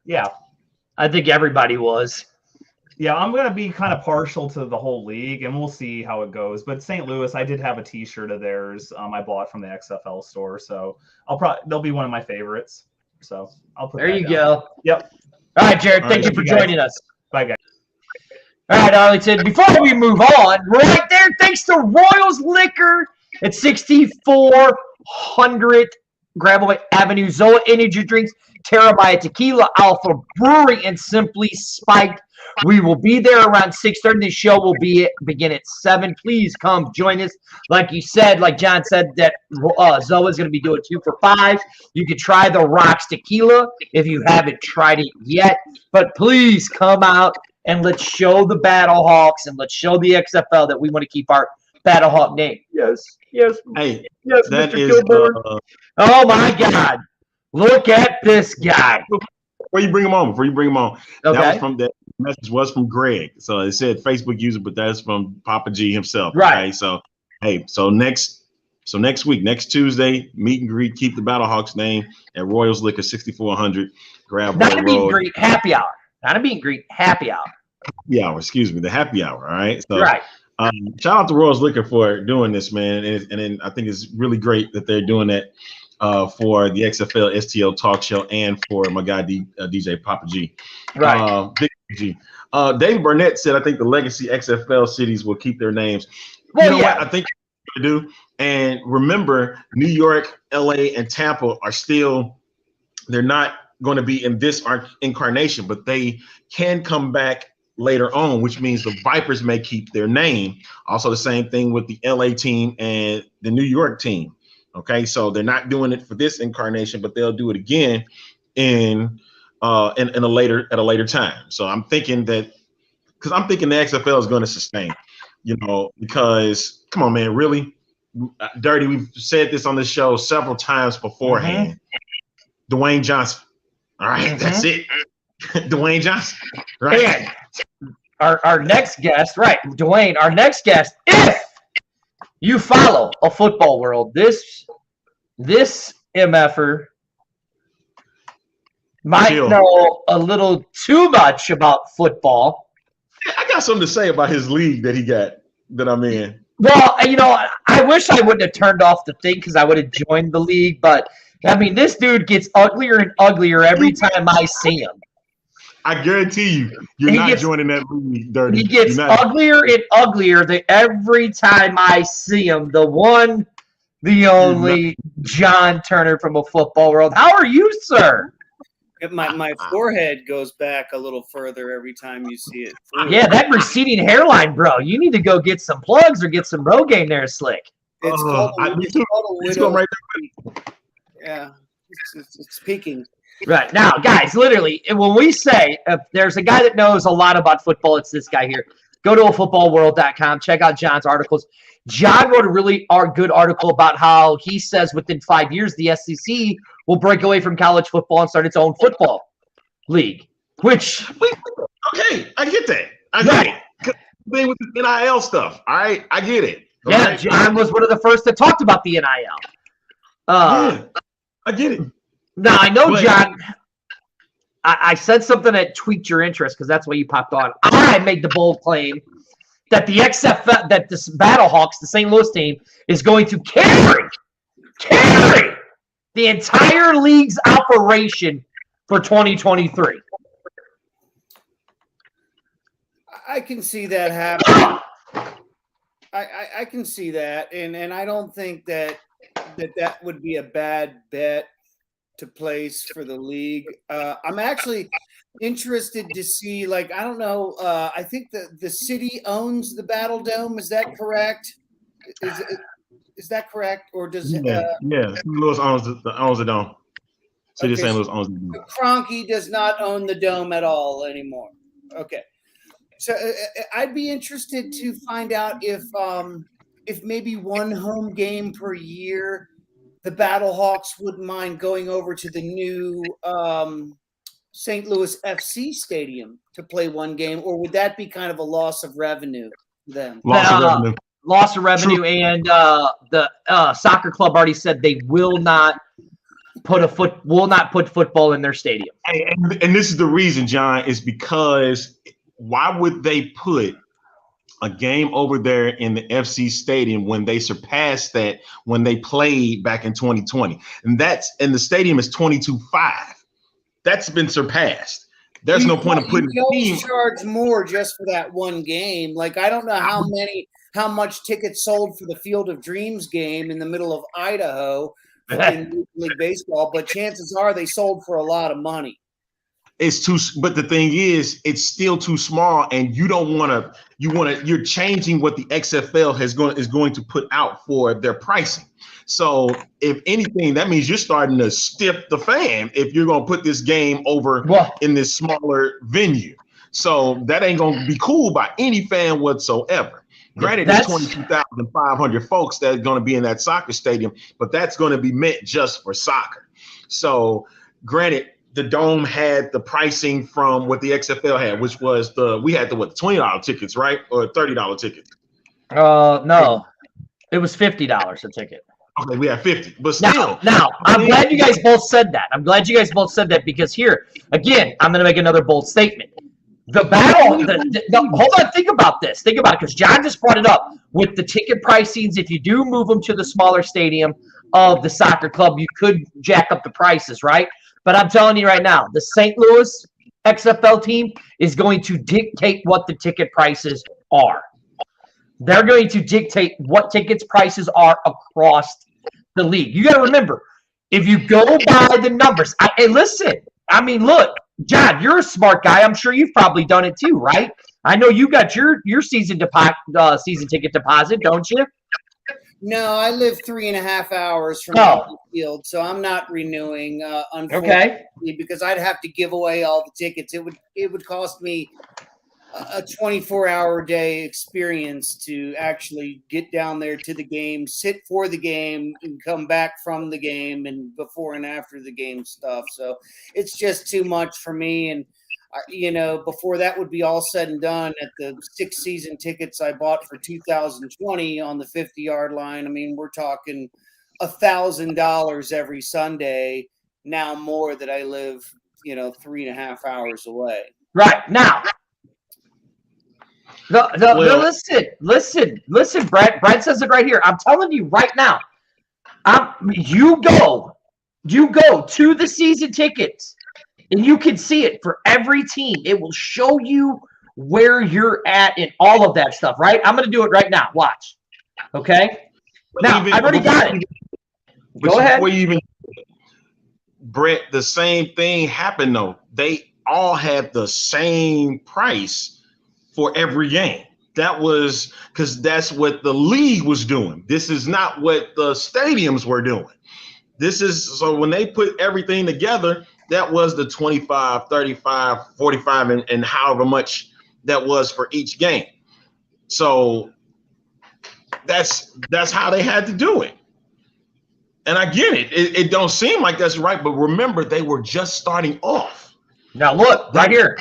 yeah. I think everybody was. Yeah, I'm going to be kind of partial to the whole league, and we'll see how it goes. But St. Louis, I did have a T-shirt of theirs. I bought from the XFL store, so they'll be one of my favorites. So I'll put. There you go. Yep. All right, Jared. Thank you for joining us. Bye, guys. All right, Arlington. Before we move on, right there, thanks to Royals Liquor at 6400 Gravel Avenue, Zoa Energy Drinks, Terabyte Tequila, Alpha Brewery, and Simply Spiked. We will be there around 6:30. The show will begin at 7. Please come join us. Like you said, like John said, that Zoa is going to be doing 2 for $5. You can try the Rocks Tequila if you haven't tried it yet. But please come out and let's show the Battlehawks and let's show the XFL that we want to keep our Battlehawk name. Yes. Hey, yes, that Mr. is. Oh my God! Look at this guy. Before you bring him on, Okay. That message was from Greg. So it said Facebook user, but that's from Papa G himself. Right. Okay? So next week, next Tuesday, meet and greet, keep the Battlehawks name at Royals Liquor, 6400 Gravel Road. Not a meet and greet, happy hour. Not a meet and greet, happy hour. Happy hour, excuse me, the happy hour. All right. So right. Shout out to Royals Liquor for doing this, man. And I think it's really great that they're doing that for the XFL STL talk show and for my guy DJ Papa G. Right. Big G. David Burnett said, I think the legacy XFL cities will keep their names. Well, you know yeah. what? I think they do. And remember, New York, LA, and Tampa are still, they're not going to be in this incarnation, but they can come back later on, which means the Vipers may keep their name. Also the same thing with the LA team and the New York team. Okay, so they're not doing it for this incarnation, but they'll do it again at a later time. So I'm thinking the XFL is going to sustain, because come on, man, really, Dirty. We've said this on the show several times beforehand. Mm-hmm. Dwayne Johnson. All right, that's it. Dwayne Johnson. Right. And our next guest, right, Dwayne. Our next guest, if you follow a football world, this MFer might know a little too much about football. I got something to say about his league that I'm in. Well, I wish I wouldn't have turned off the thing because I would have joined the league. But, I mean, this dude gets uglier and uglier every time I see him. I guarantee you're not joining that league, Dirty. He gets uglier and uglier every time I see him. The one the only John Turner from a football world. How are you, sir? My forehead goes back a little further every time you see it. Yeah, that receding hairline, bro. You need to go get some plugs or get some Rogaine there, Slick. It's called a widow. Right yeah, it's peaking. Right. Now, guys, literally, when we say if there's a guy that knows a lot about football, it's this guy here. Go to afootballworld.com. Check out John's articles. John wrote a really good article about how he says within 5 years the SEC will break away from college football and start its own football league. Which, okay, I get that. I get it. Thing with the NIL stuff. All right, I get it. Yeah, right? John was one of the first that talked about the NIL. Yeah, I get it. Now I know, John. I said something that tweaked your interest because that's why you popped on. I made the bold claim that the XFL, that this Battlehawks, the St. Louis team, is going to carry the entire league's operation for 2023. I can see that happening. I can see that, and I don't think that would be a bad bet to place for the league. I'm actually interested to see, like, I don't know, I think the city owns the Battle Dome. Is that correct? Is that correct? Or does St. Louis owns the dome. City of St. Louis owns the dome. Kroenke does not own the dome at all anymore. Okay. So I'd be interested to find out if maybe one home game per year the Battlehawks wouldn't mind going over to the new St. Louis FC stadium to play one game, or would that be kind of a loss of revenue to them? Loss of revenue, and the soccer club already said they will not put football in their stadium. And this is the reason, John, is because why would they put a game over there in the FC stadium when they surpassed that when they played back in 2020? And the stadium is 22.5. That's been surpassed. There's no point of putting you always charge more just for that one game. Like, I don't know how much tickets sold for the Field of Dreams game in the middle of Idaho in League Baseball, but chances are they sold for a lot of money. But the thing is, it's still too small, and you're changing what the XFL is going to put out for their pricing. So if anything, that means you're starting to stiff the fan if you're going to put this game over in this smaller venue. So that ain't going to be cool by any fan whatsoever. Granted, there's 22,500 folks that are going to be in that soccer stadium, but that's going to be meant just for soccer. So granted, the Dome had the pricing from what the XFL had, which was we had the $20 tickets, right? Or $30 tickets? No. It was $50 a ticket. Okay, we had 50, but still. Now, I'm glad you guys both said that. Because here, again, I'm going to make another bold statement. The battle, hold on, think about this. Think about it, because John just brought it up. With the ticket pricings, if you do move them to the smaller stadium of the soccer club, you could jack up the prices, right? But I'm telling you right now, the St. Louis XFL team is going to dictate what the ticket prices are. They're going to dictate what tickets prices are across the league. You got to remember, if you go by the numbers, look, John, you're a smart guy. I'm sure you've probably done it too, right? I know you got your season ticket deposit, don't you? No, I live 3.5 hours from the field, so I'm not renewing, unfortunately, because I'd have to give away all the tickets. It would cost me a 24-hour day experience to actually get down there to the game, sit for the game, and come back from the game and before and after the game stuff. So it's just too much for me. And before that would be all said and done, at the 6 season tickets I bought for 2020 on the 50-yard line, I mean, we're talking $1,000 every Sunday, now more that I live, 3.5 hours away. Right. Now, listen, Brad says it right here. I'm telling you right now, you go to the season tickets, and you can see it for every team. It will show you where you're at and all of that stuff, right? I'm going to do it right now. Watch. Okay? Now, I've already got it. Go ahead. Before you even, Brett, the same thing happened though. They all had the same price for every game. That was because that's what the league was doing. This is not what the stadiums were doing. This is, so when they put everything together, that was the 25, 35, 45, and however much that was for each game. So that's how they had to do it. And I get it. It don't seem like that's right, but remember, they were just starting off. Now look, right here.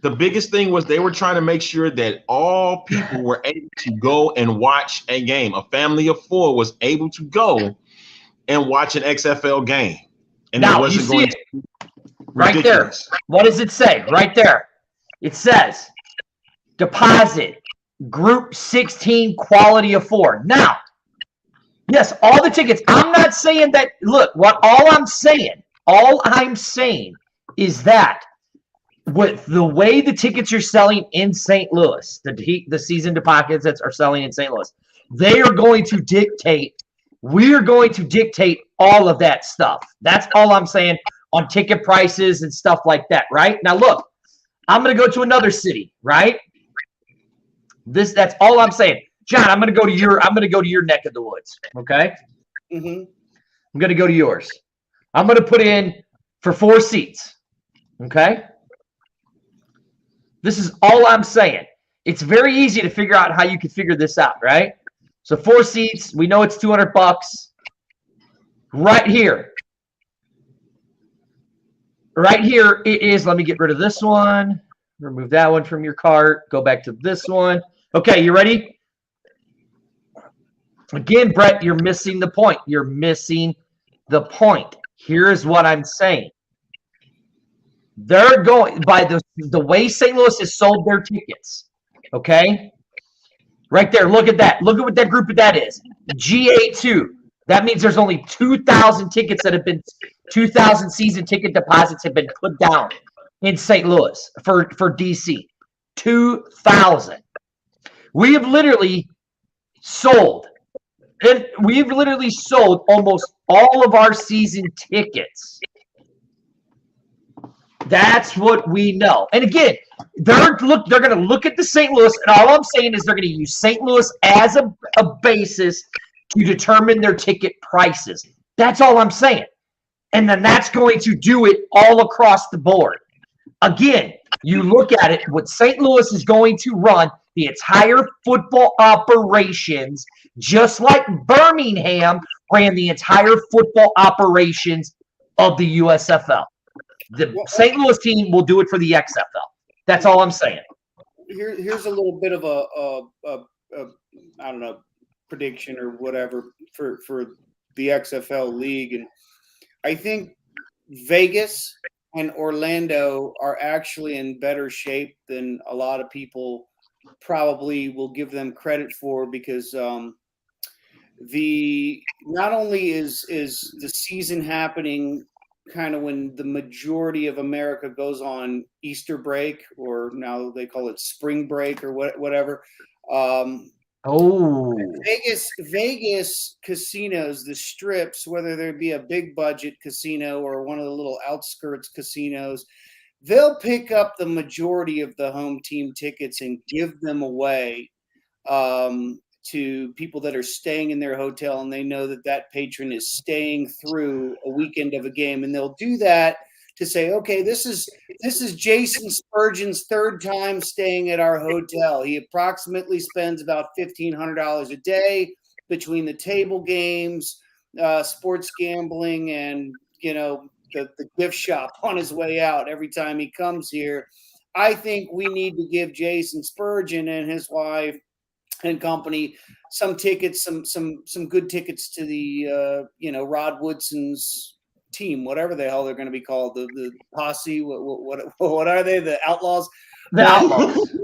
The biggest thing was they were trying to make sure that all people were able to go and watch a game. A family of 4 was able to go and watch an XFL game. And now, it wasn't going to be right there. What does it say? Right there. It says deposit group 16 quality of 4. Now, yes, all the tickets. I'm not saying that. Look, all I'm saying is that with the way the tickets are selling in St. Louis, the season deposits that are selling in St. Louis, they are going to dictate. We're going to dictate all of that stuff. That's all I'm saying on ticket prices and stuff like that. Right now, look, I'm going to go to another city. Right. That's all I'm saying. John, I'm going to go to your neck of the woods. Okay. Mm-hmm. I'm going to go to yours. I'm going to put in for 4 seats. Okay. This is all I'm saying. It's very easy to figure out how you can figure this out, right? So 4 seats, we know it's $200. Right here. Right here it is. Let me get rid of this one. Remove that one from your cart. Go back to this one. Okay, you ready? Again, Brett, you're missing the point. You're missing the point. Here's what I'm saying. They're going by the way St. Louis has sold their tickets. Okay? Right there. Look at that. Look at what that group of that is. GA2. That means there's only 2,000 tickets that have been 2,000 season ticket deposits have been put down in St. Louis for DC. 2,000. We have literally sold. And we've literally sold almost all of our season tickets. That's what we know. And again, they're going to look at the St. Louis, and all I'm saying is they're going to use St. Louis as a basis to determine their ticket prices. That's all I'm saying. And then that's going to do it all across the board. Again, you look at it, what St. Louis is going to run the entire football operations, just like Birmingham ran the entire football operations of the USFL. The St. Louis team will do it for the XFL. That's all I'm saying. Here's a little bit of a I don't know, prediction or whatever for the XFL league, and I think Vegas and Orlando are actually in better shape than a lot of people probably will give them credit for, because not only is the season happening kind of when the majority of America goes on Easter break, or now they call it spring break or whatever. Vegas casinos, the strips, whether there be a big budget casino or one of the little outskirts casinos, they'll pick up the majority of the home team tickets and give them away to people that are staying in their hotel, and they know that patron is staying through a weekend of a game, and they'll do that to say, okay, this is Jason Spurgeon's 3rd time staying at our hotel. He approximately spends about $1,500 a day between the table games, sports gambling, and the gift shop on his way out every time he comes here. I think we need to give Jason Spurgeon and his wife and company some tickets, some good tickets to the Rod Woodson's team, whatever the hell they're going to be called, the posse. What are they? The Outlaws. The Outlaws.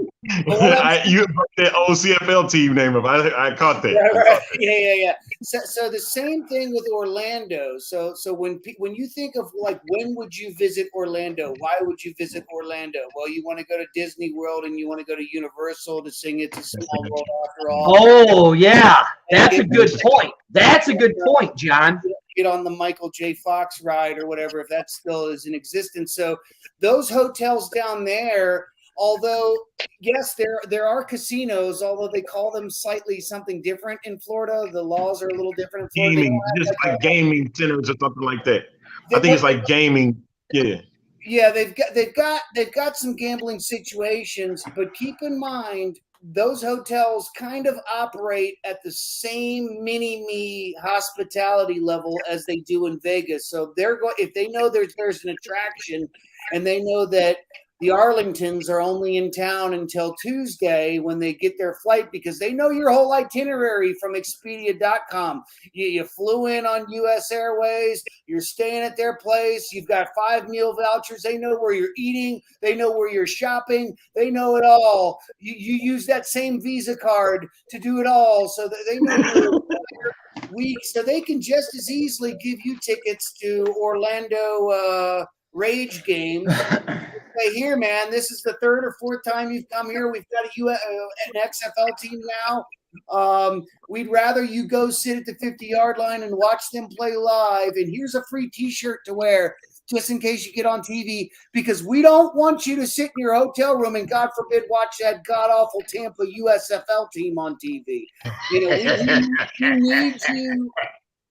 You brought that old CFL team name up. I caught that. Right. Yeah. So the same thing with Orlando. So when you think of like when would you visit Orlando? Why would you visit Orlando? Well, you want to go to Disney World and you want to go to Universal to sing It's a Small World After All. Oh yeah, that's a good point. That's a good point, John. Get on the Michael J. Fox ride or whatever, if that still is in existence. So those hotels down there, although yes, there are casinos, although they call them slightly something different in Florida. The laws are a little different in Florida. Gaming, just like gaming centers or something like that. I think it's like gaming. Yeah. Yeah, they've got some gambling situations, but keep in mind those hotels kind of operate at the same mini-me hospitality level as they do in Vegas. So if they know there's an attraction and they know that the Arlingtons are only in town until Tuesday when they get their flight because they know your whole itinerary from Expedia.com. You flew in on U.S. Airways. You're staying at their place. You've got 5 meal vouchers. They know where you're eating. They know where you're shopping. They know it all. You use that same Visa card to do it all. So that they know your week. So they can just as easily give you tickets to Orlando Rage games. Say, here, man, this is the 3rd or 4th time you've come here. We've got an XFL team now. We'd rather you go sit at the 50-yard line and watch them play live. And here's a free T-shirt to wear just in case you get on TV, because we don't want you to sit in your hotel room and, God forbid, watch that god-awful Tampa USFL team on TV.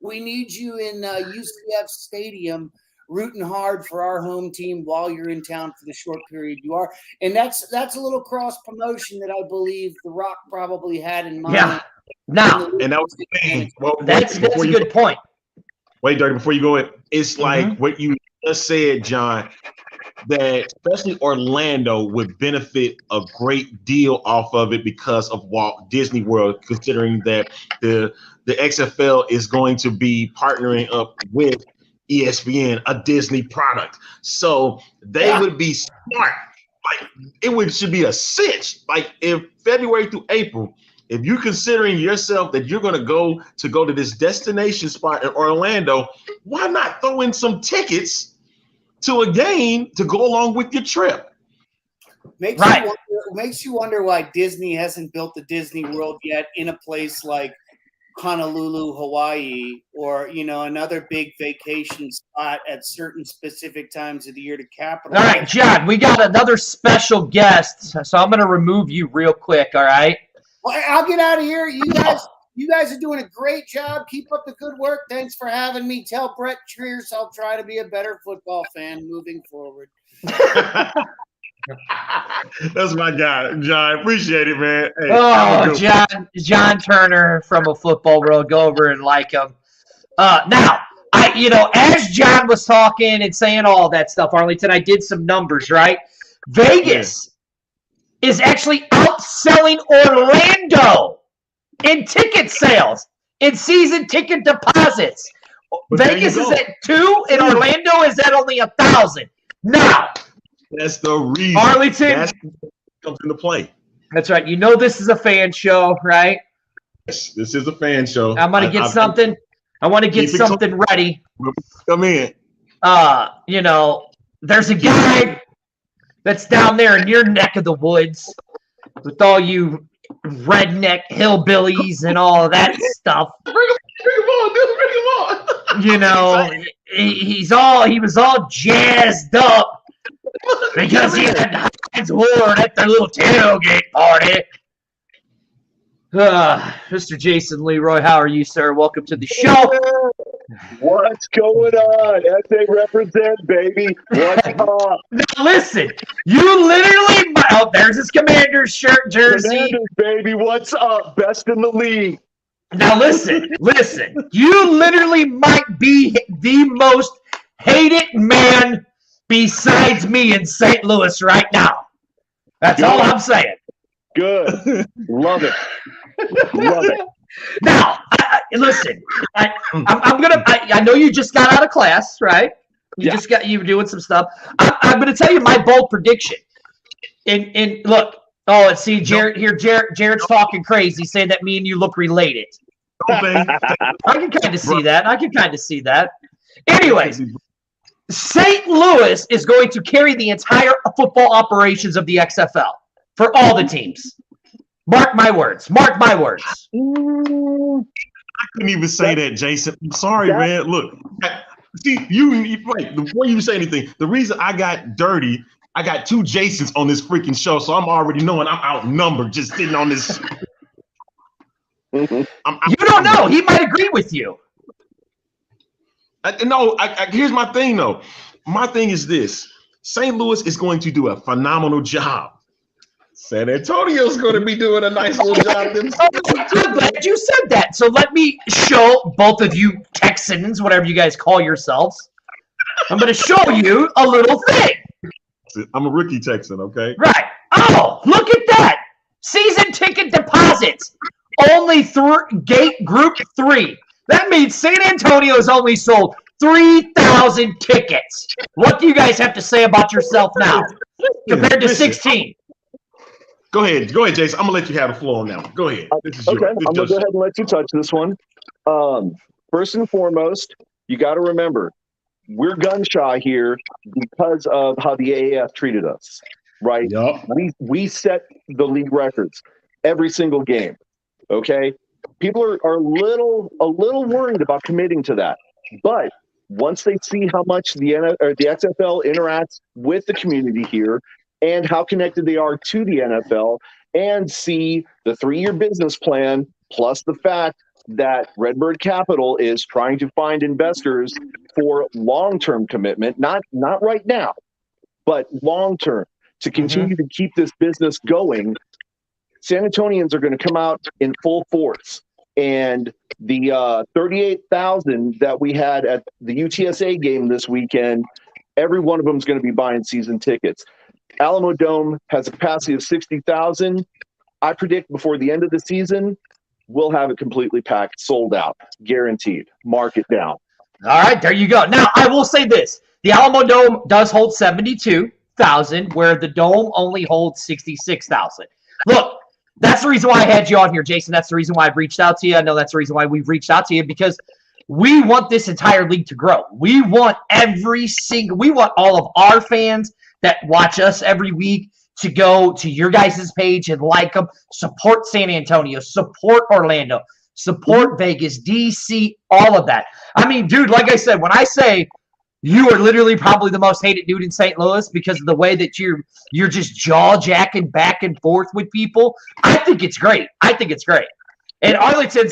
We need you in UCF Stadium rooting hard for our home team while you're in town for the short period you are. And that's a little cross promotion that I believe The Rock probably had in mind. Yeah. Now, and that was the thing. Well, that's a good point. Wait, Dirty, before you go in, it's like what you just said, John, that especially Orlando would benefit a great deal off of it because of Walt Disney World, considering that the XFL is going to be partnering up with ESPN, a Disney product. So they would be smart. Like should be a cinch. Like if February through April, if you're considering yourself that you're going to go to this destination spot in Orlando, why not throw in some tickets to a game to go along with your trip? Makes you wonder why Disney hasn't built the Disney World yet in a place like Honolulu, Hawaii, or another big vacation spot at certain specific times of the year to capitalize. All right, John, we got another special guest, so I'm going to remove you real quick. All right. Well, I'll get out of here. You guys are doing a great job. Keep up the good work. Thanks for having me. Tell Brett Trierce I'll try to be a better football fan moving forward. That's my guy, John. Appreciate it, man. Hey, John Turner from A Football World. Go over and like him. Now, as John was talking and saying all that stuff, Arlington, I did some numbers, right? Vegas is actually outselling Orlando in ticket sales, in season ticket deposits. But Vegas is at 2 and Orlando is at only 1,000. Now, that's the reason. Arlington comes into play. That's right. This is a fan show, right? Yes, this is a fan show. I'm gonna get something. I want to get something ready. Come in. There's a guy that's down there in your neck of the woods with all you redneck hillbillies and all of that stuff. Bring him on, dude. Bring him on. He was all jazzed up because he had Heinz Ward at their little tailgate party. Mr. Jason Leroy, how are you, sir? Welcome to the show. What's going on? SA represent, baby. What's up? Now listen, you literally. Oh, there's his Commander's shirt jersey. Commanders, baby. What's up? Best in the league. Now listen. You literally might be the most hated man besides me in St. Louis right now. That's all I'm saying. Good. Love it. Love it. Now, listen. I know you just got out of class, right? You were doing some stuff. I'm going to tell you my bold prediction. And look, Oh, and see, Jared here. Jared's talking crazy, saying that me and you look related. I can kind of see that. Anyways, St. Louis is going to carry the entire football operations of the XFL for all the teams. Mark my words. I couldn't even say that, Jason. I'm sorry, man. Look, see, wait, before you say anything, the reason I got dirty, I got 2 Jasons on this freaking show, so I'm already knowing I'm outnumbered just sitting on this. You don't know. He might agree with you. Here's my thing, though. My thing is this. St. Louis is going to do a phenomenal job. San Antonio's going to be doing a nice little job themselves. I'm glad you said that. So let me show both of you Texans, whatever you guys call yourselves. I'm going to show you a little thing. I'm a rookie Texan, okay? Right. Oh, look at that. Season ticket deposits. Only gate group 3. That means San Antonio's only sold 3,000 tickets. What do you guys have to say about yourself now compared to 16? Go ahead, Jason. I'm gonna let you have the floor on that one. Go ahead. I'm gonna go ahead and let you touch this one. First and foremost, you got to remember we're gun shy here because of how the AAF treated us. Right? Yep. We set the league records every single game. Okay. People are a little worried about committing to that, but once they see how much the XFL interacts with the community here and how connected they are to the NFL, and see the 3-year business plan, plus the fact that Redbird Capital is trying to find investors for long-term commitment, not right now, but long-term, to continue to keep this business going, San Antonians are going to come out in full force. And the 38,000 that we had at the UTSA game this weekend, every one of them is going to be buying season tickets. Alamo Dome has a capacity of 60,000. I predict before the end of the season, we'll have it completely packed, sold out, guaranteed. Mark it down. All right, there you go. Now, I will say this. The Alamo Dome does hold 72,000, where the Dome only holds 66,000. Look, that's the reason why I had you on here, Jason. That's the reason why I've reached out to you. I know that's the reason why we've reached out to you, because we want this entire league to grow. We want all of our fans that watch us every week to go to your guys' page and like them. Support San Antonio. Support Orlando. Support Vegas, DC, all of that. I mean, dude, like I said, when I say you are literally probably the most hated dude in St. Louis because of the way that you're just jaw-jacking back and forth with people, I think it's great. And Arlington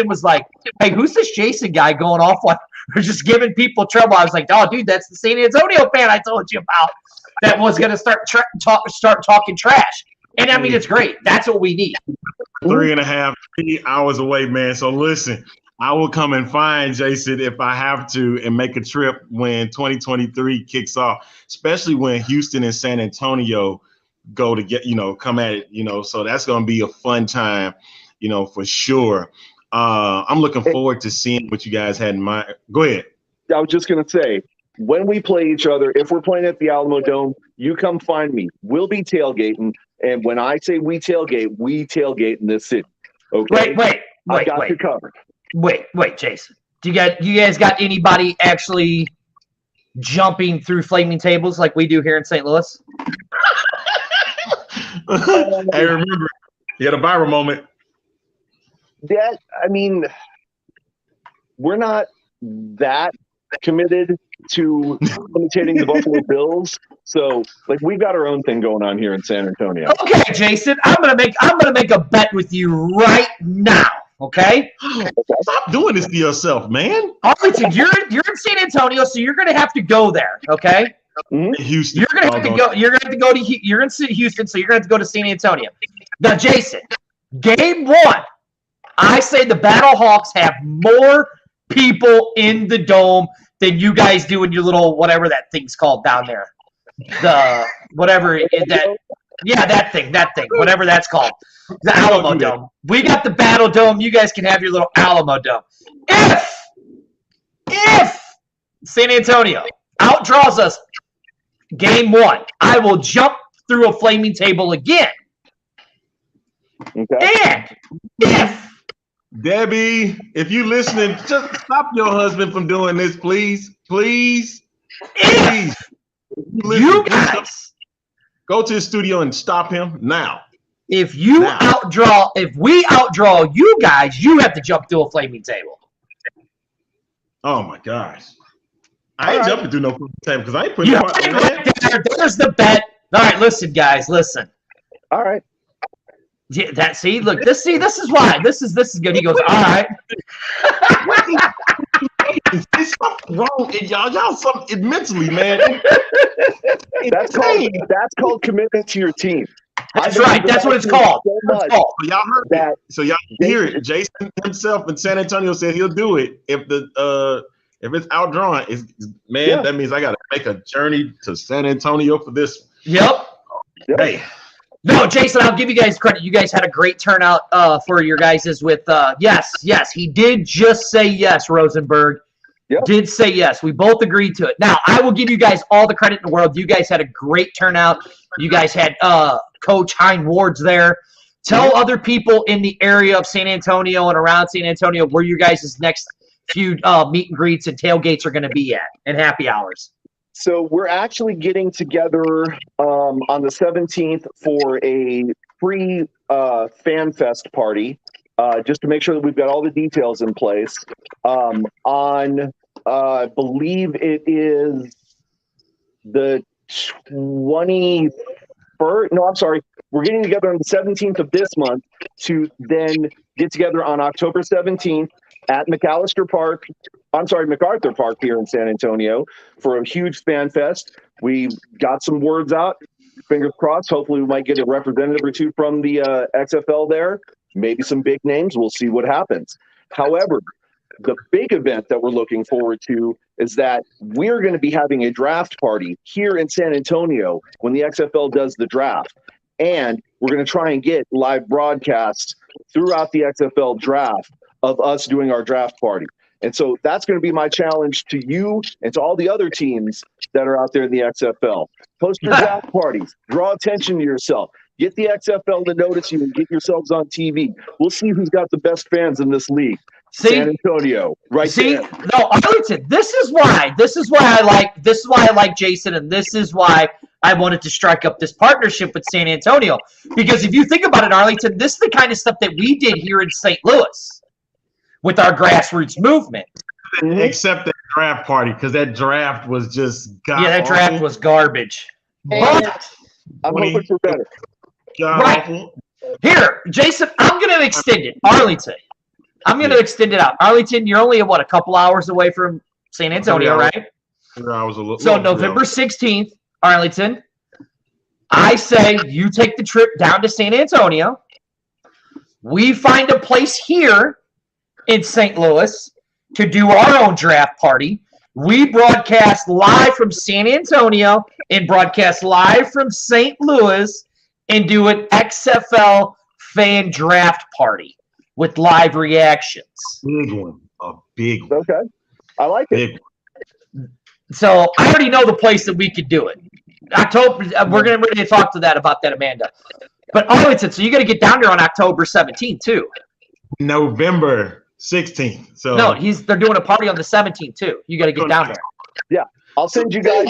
was like, hey, who's this Jason guy going off on? Or just giving people trouble. I was like, oh, dude, that's the San Antonio fan I told you about that was going to start talking trash. And, I mean, it's great. That's what we need. 3 hours away, man. So, listen, I will come and find Jason if I have to and make a trip when 2023 kicks off, especially when Houston and San Antonio go to come at it, so that's going to be a fun time, for sure. I'm looking forward to seeing what you guys had in mind. Go ahead. I was just going to say, when we play each other, if we're playing at the Alamo Dome, you come find me. We'll be tailgating. And when I say we tailgate in this city. Okay? Wait. I got you covered. Wait, Jason. Do you guys got anybody actually jumping through flaming tables like we do here in St. Louis? Hey, remember, you had a viral moment. We're not that committed to imitating the Buffalo Bills. So, we've got our own thing going on here in San Antonio. Okay, Jason, I'm gonna make a bet with you right now. Okay? Stop doing this to yourself, man. Arlington, you're in San Antonio, so you're gonna have to go there. Okay? Houston. You're gonna have to go. You're in Houston, so you're gonna have to go to San Antonio. Now, Jason, game 1, I say the Battlehawks have more people in the dome than you guys do in your little whatever that thing's called down there. The whatever that thing, whatever that's called. The Alamo Dome. We got the Battle Dome. You guys can have your little Alamo Dome. If San Antonio outdraws us game 1, I will jump through a flaming table again. Okay. And if Debbie, if you listening, just stop your husband from doing this, please. Please. Please. you guys go to the studio and stop him now. If we outdraw you guys, you have to jump through a flaming table. Oh my gosh. I ain't jumping through no table because I ain't putting There's the bet. All right, listen, guys, listen. All right. Yeah, this is why. This is good. He goes, all right. There's something wrong in y'all something mentally, man. That's called commitment to your team. That's right. That's what it's called. So y'all heard that. So y'all hear it. Jason himself in San Antonio said he'll do it if it's outdrawn. That means I got to make a journey to San Antonio for this. Yep. Hey. No, Jason, I'll give you guys credit. You guys had a great turnout for your guys's with yes. He did just say yes, Rosenberg. Yep. Did say yes. We both agreed to it. Now, I will give you guys all the credit in the world. You guys had a great turnout. You guys had Coach Hein Ward's there. Tell other people in the area of San Antonio and around San Antonio where you guys' next few meet and greets and tailgates are going to be at and happy hours. So we're actually getting together on the 17th for a free fan fest party, just to make sure that we've got all the details in place. I believe it is the 21st. No, I'm sorry. We're getting together on the 17th of this month to then get together on October 17th at MacArthur Park here in San Antonio for a huge fan fest. We got some words out. Fingers crossed. Hopefully we might get a representative or two from the XFL there. Maybe some big names. We'll see what happens. However, the big event that we're looking forward to is that we're going to be having a draft party here in San Antonio when the XFL does the draft. And we're going to try and get live broadcasts throughout the XFL draft of us doing our draft party. And so that's going to be my challenge to you and to all the other teams that are out there in the XFL. Post your draft parties. Draw attention to yourself. Get the XFL to notice you and get yourselves on TV. We'll see who's got the best fans in this league. San Antonio, right there. No, Arlington. This is why I like Jason, and this is why I wanted to strike up this partnership with San Antonio. Because if you think about it, Arlington, this is the kind of stuff that we did here in St. Louis with our grassroots movement. Except that draft party, because that draft was just that draft was garbage. But I'm hoping for better. Right. Here, Jason, I'm going to extend it. Arlington. I'm going to extend it out. Arlington, you're only, a couple hours away from San Antonio, right? 3 hours a little. So November 16th, Arlington, I say you take the trip down to San Antonio. We find a place here in St. Louis to do our own draft party. We broadcast live from San Antonio and broadcast live from St. Louis and do an XFL fan draft party with live reactions. Big one. A big one. Okay. I like it. So I already know the place that we could do it. October, we're going to talk to that about that, Amanda. But Arlington, so you got to get down there on October 17th too. November 16th. So no, they're doing a party on the 17th too. You got to get down there. Yeah, I'll send you guys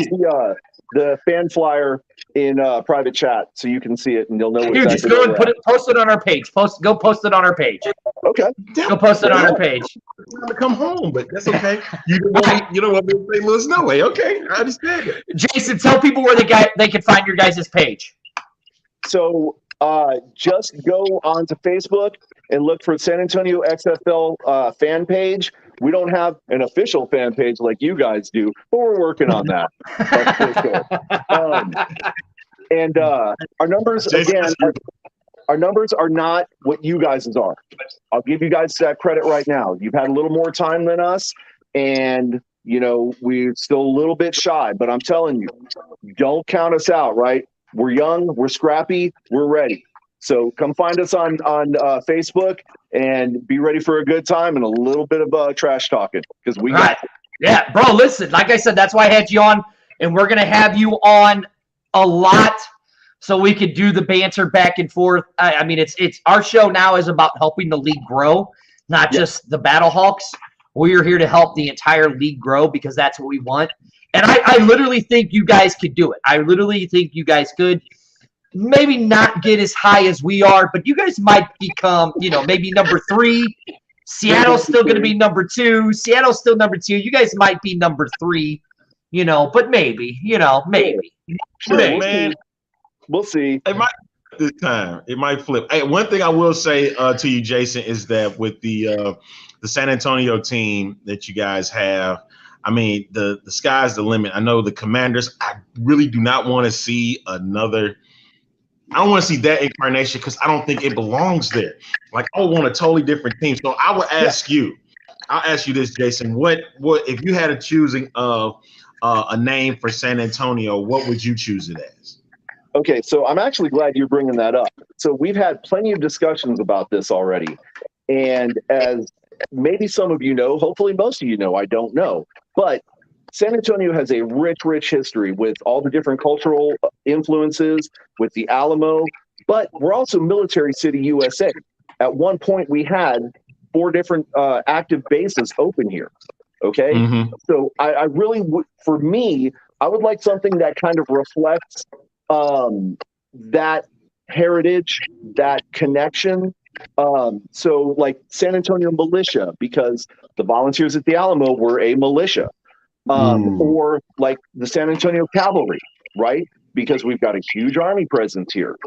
the fan flyer in private chat so you can see it and you'll know. Here, just go and post it on our page. Go post it on our page. Okay. Go post it on our page. I'm gonna come home, but that's okay. You don't want me to say Louis? No way. Okay, I understand it. Jason, tell people where they can find your guys' page. So just go onto Facebook and look for San Antonio XFL fan page. We don't have an official fan page like you guys do, but we're working on that. And our numbers, again, our numbers are not what you guys' are. I'll give you guys that credit right now. You've had a little more time than us, and, we're still a little bit shy. But I'm telling you, don't count us out, right? We're young, we're scrappy, we're ready. So come find us on Facebook and be ready for a good time and a little bit of trash talking because we got it. Yeah, bro, listen, like I said, that's why I had you on, and we're going to have you on a lot so we could do the banter back and forth. I mean, it's our show now is about helping the league grow, not just the Battlehawks. We are here to help the entire league grow because that's what we want. And I literally think you guys could do it. I literally think you guys could. Maybe not get as high as we are, but you guys might become, maybe number 3. Seattle's still going to be number 2. Seattle's still number 2. You guys might be number 3, but maybe, maybe. Sure, man. We'll see. It might this time. It might flip. Hey, one thing I will say to you, Jason, is that with the San Antonio team that you guys have, I mean, the sky's the limit. I know the Commanders, I really do not want to see another – I don't want to see that incarnation because I don't think it belongs there. Like, I would want a totally different team. So I would ask you, I'll ask you this, Jason. What if you had a choosing of a name for San Antonio, what would you choose it as? Okay, so I'm actually glad you're bringing that up. So we've had plenty of discussions about this already. And as maybe some of you know, hopefully most of you know, I don't know, but San Antonio has a rich history with all the different cultural influences, with the Alamo, but we're also military city USA. At one point, we had 4 different active bases open here. Okay, so I really would, for me, I would like something that kind of reflects that heritage, that connection. So like San Antonio Militia, because the volunteers at the Alamo were a militia. Or like the San Antonio Cavalry, right? Because we've got a huge Army presence here.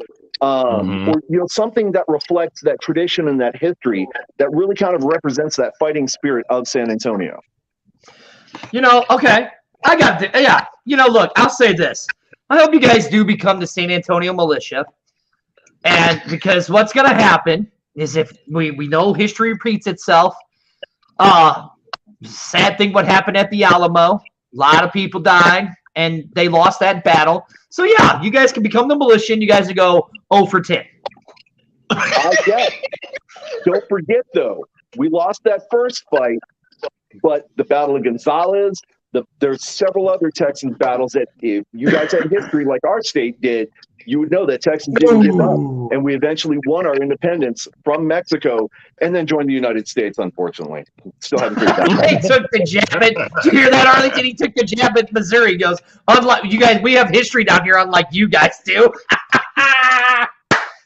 Or something that reflects that tradition and that history that really kind of represents that fighting spirit of San Antonio. Okay, I got it. Yeah, look, I'll say this. I hope you guys do become the San Antonio Militia, and because what's going to happen is if we know history repeats itself. Sad thing what happened at the Alamo. A lot of people died, and they lost that battle. So, yeah, you guys can become the militia, and you guys will go 0 for 10. I guess. Don't forget, though, we lost that first fight, but the Battle of Gonzales, there's several other Texans battles that if you guys had history like our state did, you would know that Texans didn't give up, and we eventually won our independence from Mexico and then joined the United States, unfortunately. Still haven't figured that out. He took the jab at, did you hear that, Arlington? He took the jab at Missouri. He goes, unlike you guys, we have history down here, unlike you guys do.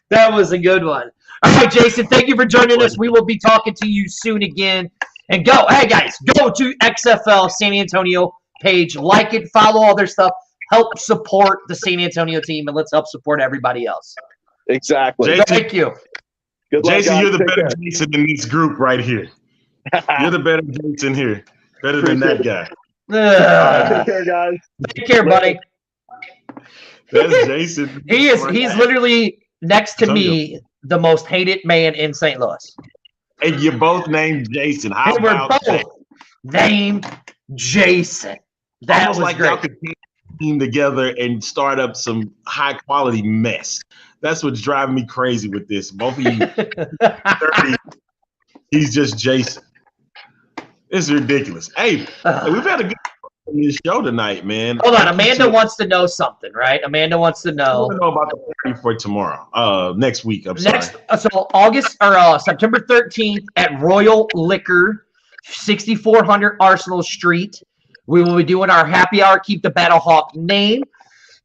That was a good one. All right, Jason, thank you for joining us. We will be talking to you soon again. And hey, guys, go to XFL San Antonio page. Like it, follow all their stuff. Help support the San Antonio team, and let's help support everybody else. Exactly. Jason, thank you. Good luck, Jason, guys. you're the Take better care. Jason in this group right here. You're the better Jason here. Better than that guy. Take care, guys. Take care, buddy. That's Jason. He's literally next to me, the most hated man in St. Louis. And you both named Jason. How And we're about both that? named Jason. That Almost was like great. y'all could team together and start up some high quality mess. That's what's driving me crazy with this. Both of you 30, he's just Jason. It's ridiculous. Hey, we've had a good show tonight, man. Hold on, Amanda wants to know something, right? Amanda wants to know. I want to know about the party for tomorrow. Next week. I'm sorry. So September 13th at Royal Liquor, 6400 Arsenal Street. We will be doing our happy hour, keep the Battlehawk name.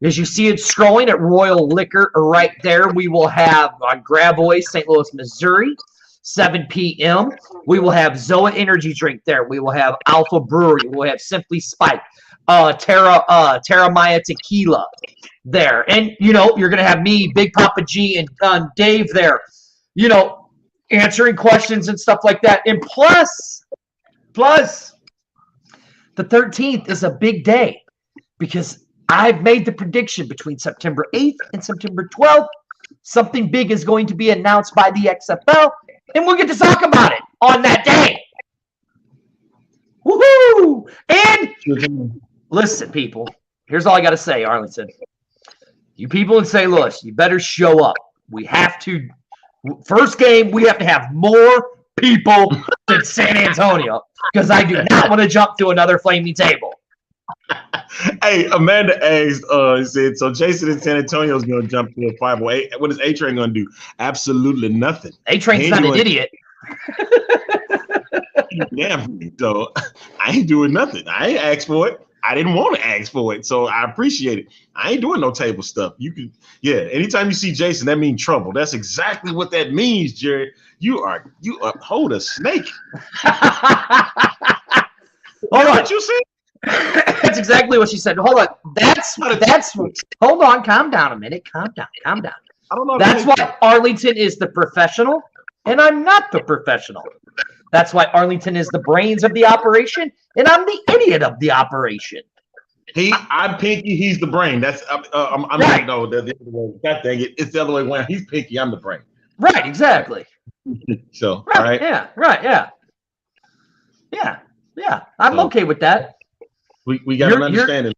As you see it scrolling at Royal Liquor right there, we will have on Grabois, St. Louis, Missouri, 7 p.m. We will have Zoa Energy Drink there. We will have Alpha Brewery. We'll have Simply Spike, Terra Maya Tequila there. And, you're going to have me, Big Papa G, and Dave there, answering questions and stuff like that. And plus, the 13th is a big day because I've made the prediction between September 8th and September 12th. Something big is going to be announced by the XFL, and we'll get to talk about it on that day. Woohoo! And listen, people, here's all I got to say, Arlington. You people in St. Louis, you better show up. We have to, first game, we have to have more people than San Antonio because I do not want to jump to another flaming table. Hey, Amanda asked, said, so Jason in San Antonio is going to jump to a 508. What is A-Train going to do? Absolutely nothing. A-Train's not an idiot. Damn. So I ain't doing nothing. I ain't asked for it. I didn't want to ask for it. So I appreciate it. I ain't doing no table stuff. You can, yeah. Anytime you see Jason, that means trouble. That's exactly what that means, Jared. You hold a snake. Hold on. What you said? That's exactly what she said. Hold on. Hold on. Calm down a minute. Calm down. I don't know. That's why Arlington is the professional, and I'm not the professional. That's why Arlington is the brains of the operation, and I'm the idiot of the operation. I'm Pinky. He's the brain. That's I'm right. No, the other way. God dang it! It's the other way around. He's Pinky. I'm the brain. Right. Exactly. So right. All right. Yeah. Right. Yeah. I'm okay with that. We got an understanding.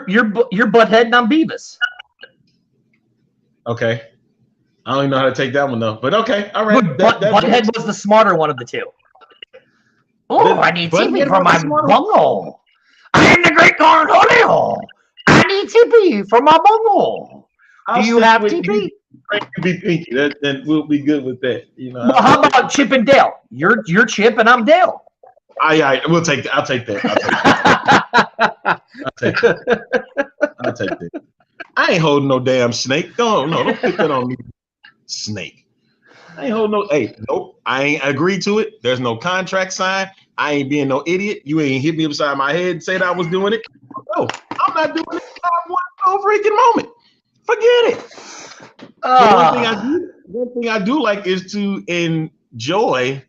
You're Butthead and I'm Beavis. Okay. I don't even know how to take that one though. But okay, all right. Butthead was the smarter one of the two. Oh, I need TP for my bungle. I am the great Cornholio. I need TP for my bungle. Do you have TP? Be Pinky. Then we'll be good with that. You know. Well, how about Chip and Dale? You're Chip and I'm Dale. We'll take that. I'll take that. I'll take that. I ain't holding no damn snake. Don't put that on me. Snake. I ain't holding no. Hey, nope. I ain't agreed to it. There's no contract signed. I ain't being no idiot. You ain't hit me upside my head and said I was doing it. No, I'm not doing it. I want no freaking moment. Forget it. One thing I do like is to enjoy.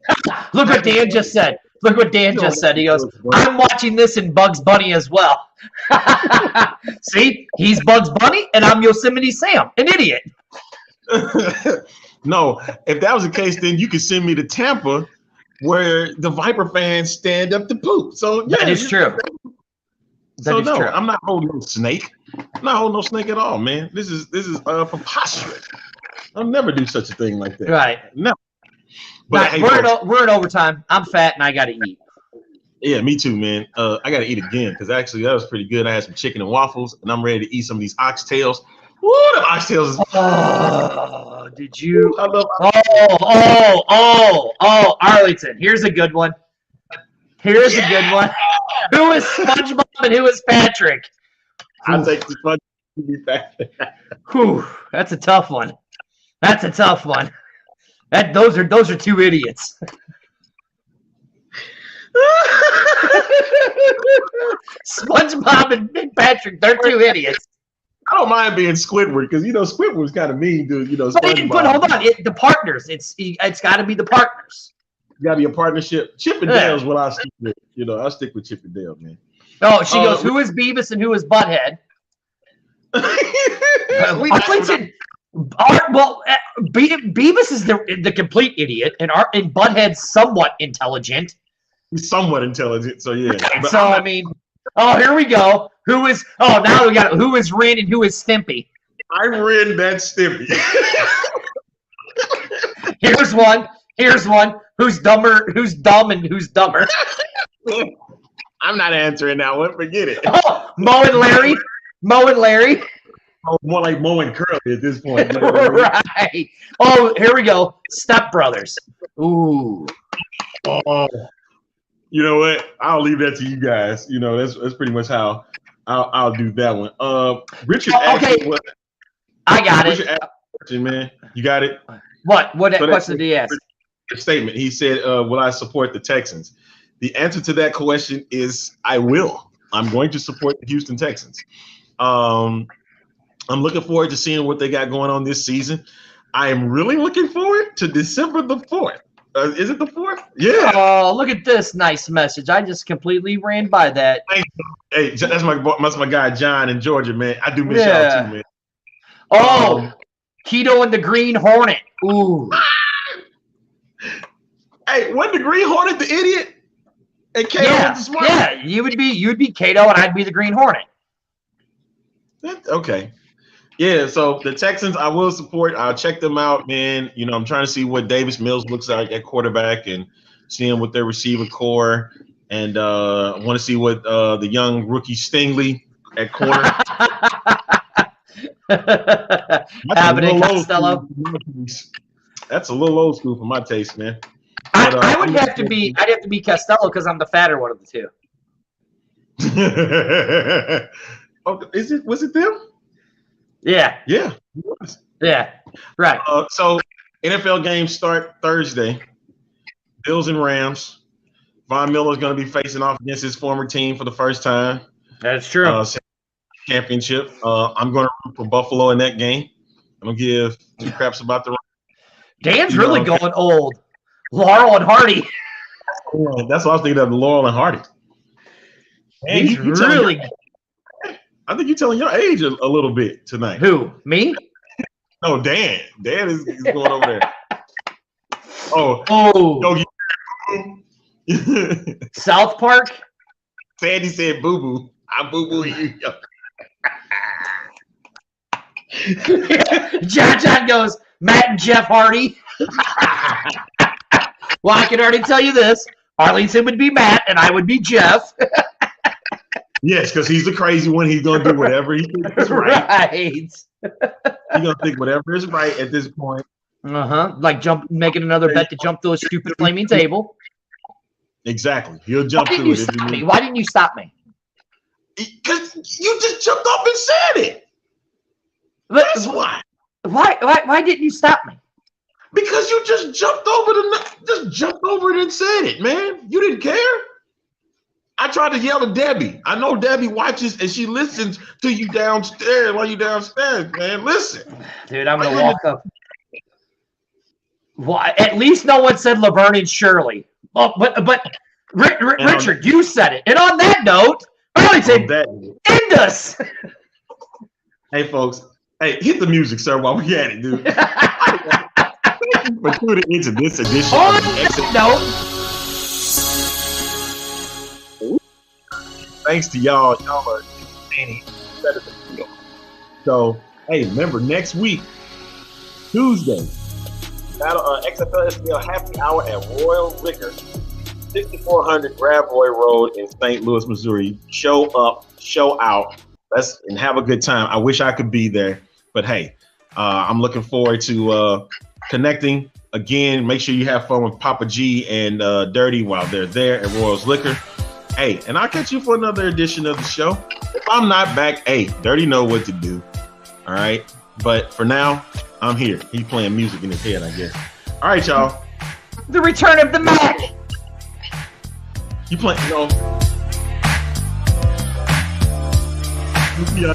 Look what Dan just said. Look what Dan just said. He goes, I'm watching this in Bugs Bunny as well. See, he's Bugs Bunny and I'm Yosemite Sam, an idiot. No, if that was the case, then you could send me to Tampa where the Viper fans stand up to poop. So yeah, that is true. True. I'm not holding no snake. I'm not holding no snake at all, man. This is preposterous. I'll never do such a thing like that. Right. No. But hey, we're in overtime. I'm fat and I gotta eat. Yeah, me too, man. I gotta eat again because actually that was pretty good. I had some chicken and waffles, and I'm ready to eat some of these oxtails. Woo, the oxtails! Oh, did you? I love. Arlington. Here's a good one. A good one. Who is SpongeBob and who is Patrick? I'll take the SpongeBob. Whew, that's a tough one. Those are two idiots. SpongeBob and Big Patrick, they're two idiots. I don't mind being Squidward because Squidward's kind of mean, dude. But hold on, the partners. It's got to be the partners. Got to be a partnership. Chip and Dale is what I stick with. I'll stick with Chip and Dale, man. Oh, she goes. Who is Beavis and who is Butthead? Beavis is the complete idiot, and Butthead's somewhat intelligent. He's somewhat intelligent, so yeah. So here we go. Now we got it. Who is Rin and who is Stimpy? I'm Rin, that's Stimpy. Here's one. Who's dumber? Who's dumb and who's dumber? I'm not answering that one. Forget it. Oh, Mo and Larry. Oh, more like Mo and Curly at this point. Right. Oh, here we go. Step Brothers. Ooh. Oh. You know what? I'll leave that to you guys. That's pretty much how I'll do that one. Richard. Okay. I got it. Question, man. You got it. What question did he ask? Statement. He said, "Will I support the Texans?" The answer to that question is, I will. I'm going to support the Houston Texans. I'm looking forward to seeing what they got going on this season. I am really looking forward to December the 4th. Is it the 4th? Yeah. Oh, look at this nice message. I just completely ran by that. Hey, that's my guy John in Georgia, man. I do miss y'all too, man. Oh, Keto and the Green Hornet. Ooh. Hey, wasn't the Green Hornet the idiot? And Kato was the smart. Yeah, you'd be Kato and I'd be the Green Hornet. Okay. Yeah, so the Texans, I will support. I'll check them out, man. I'm trying to see what Davis Mills looks like at quarterback and seeing what their receiver core And I want to see what the young rookie Stingley at corner. Abbott and Costello. That's a little old school for my taste, man. But, I'd have to be Costello because I'm the fatter one of the two. Oh, was it them? Yeah. Yeah. It was. Yeah. Right. So NFL games start Thursday. Bills and Rams. Von Miller's going to be facing off against his former team for the first time. That's true. Championship. I'm going to root for Buffalo in that game. I'm going to give two craps about the Rams. Dan's really going old. Laurel and Hardy. Yeah, that's what I was thinking of, Laurel and Hardy. And he's really. I think you're telling your age a little bit tonight. Who? Me? No, Dan. Dan is going over there. Oh. South Park? Sandy said boo boo. I boo boo you. John goes, Matt and Jeff Hardy. Well, I can already tell you this. Arlington would be Matt and I would be Jeff. Yes, because he's the crazy one. He's going to do whatever he thinks is right. He's going to think whatever is right at this point. Like making another bet to jump through a stupid flaming table. Exactly. He'll jump through it. Why didn't you stop me? Because you just jumped up and said it. That's why. Why didn't you stop me? Because you just jumped over it and said it, man. You didn't care. I tried to yell at Debbie. I know Debbie watches and she listens to you downstairs while you're downstairs, man. Listen. Dude, I'm going to walk up. Well, at least no one said Laverne and Shirley. Oh, but Richard, you said it. And on that note, Arlington, end us. Hey, folks. Hey, hit the music, sir, while we at it, dude. Thank you for tuning into this edition of the XFL. Thanks to y'all. Y'all are entertaining. Better than me. So, hey, remember, next week, Tuesday, XFL STL Happy Hour at Royal Liquor, 6400 Gravois Road in St. Louis, Missouri. Show up, show out. And have a good time. I wish I could be there, but hey, I'm looking forward to connecting again. Make sure you have fun with Papa G and Dirty while they're there at Royal's Liquor. Hey, and I'll catch you for another edition of the show. If I'm not back, hey, Dirty know what to do. All right, but for now, I'm here. He's playing music in his head, I guess. All right, y'all. The return of the Mac. You playing? Yeah.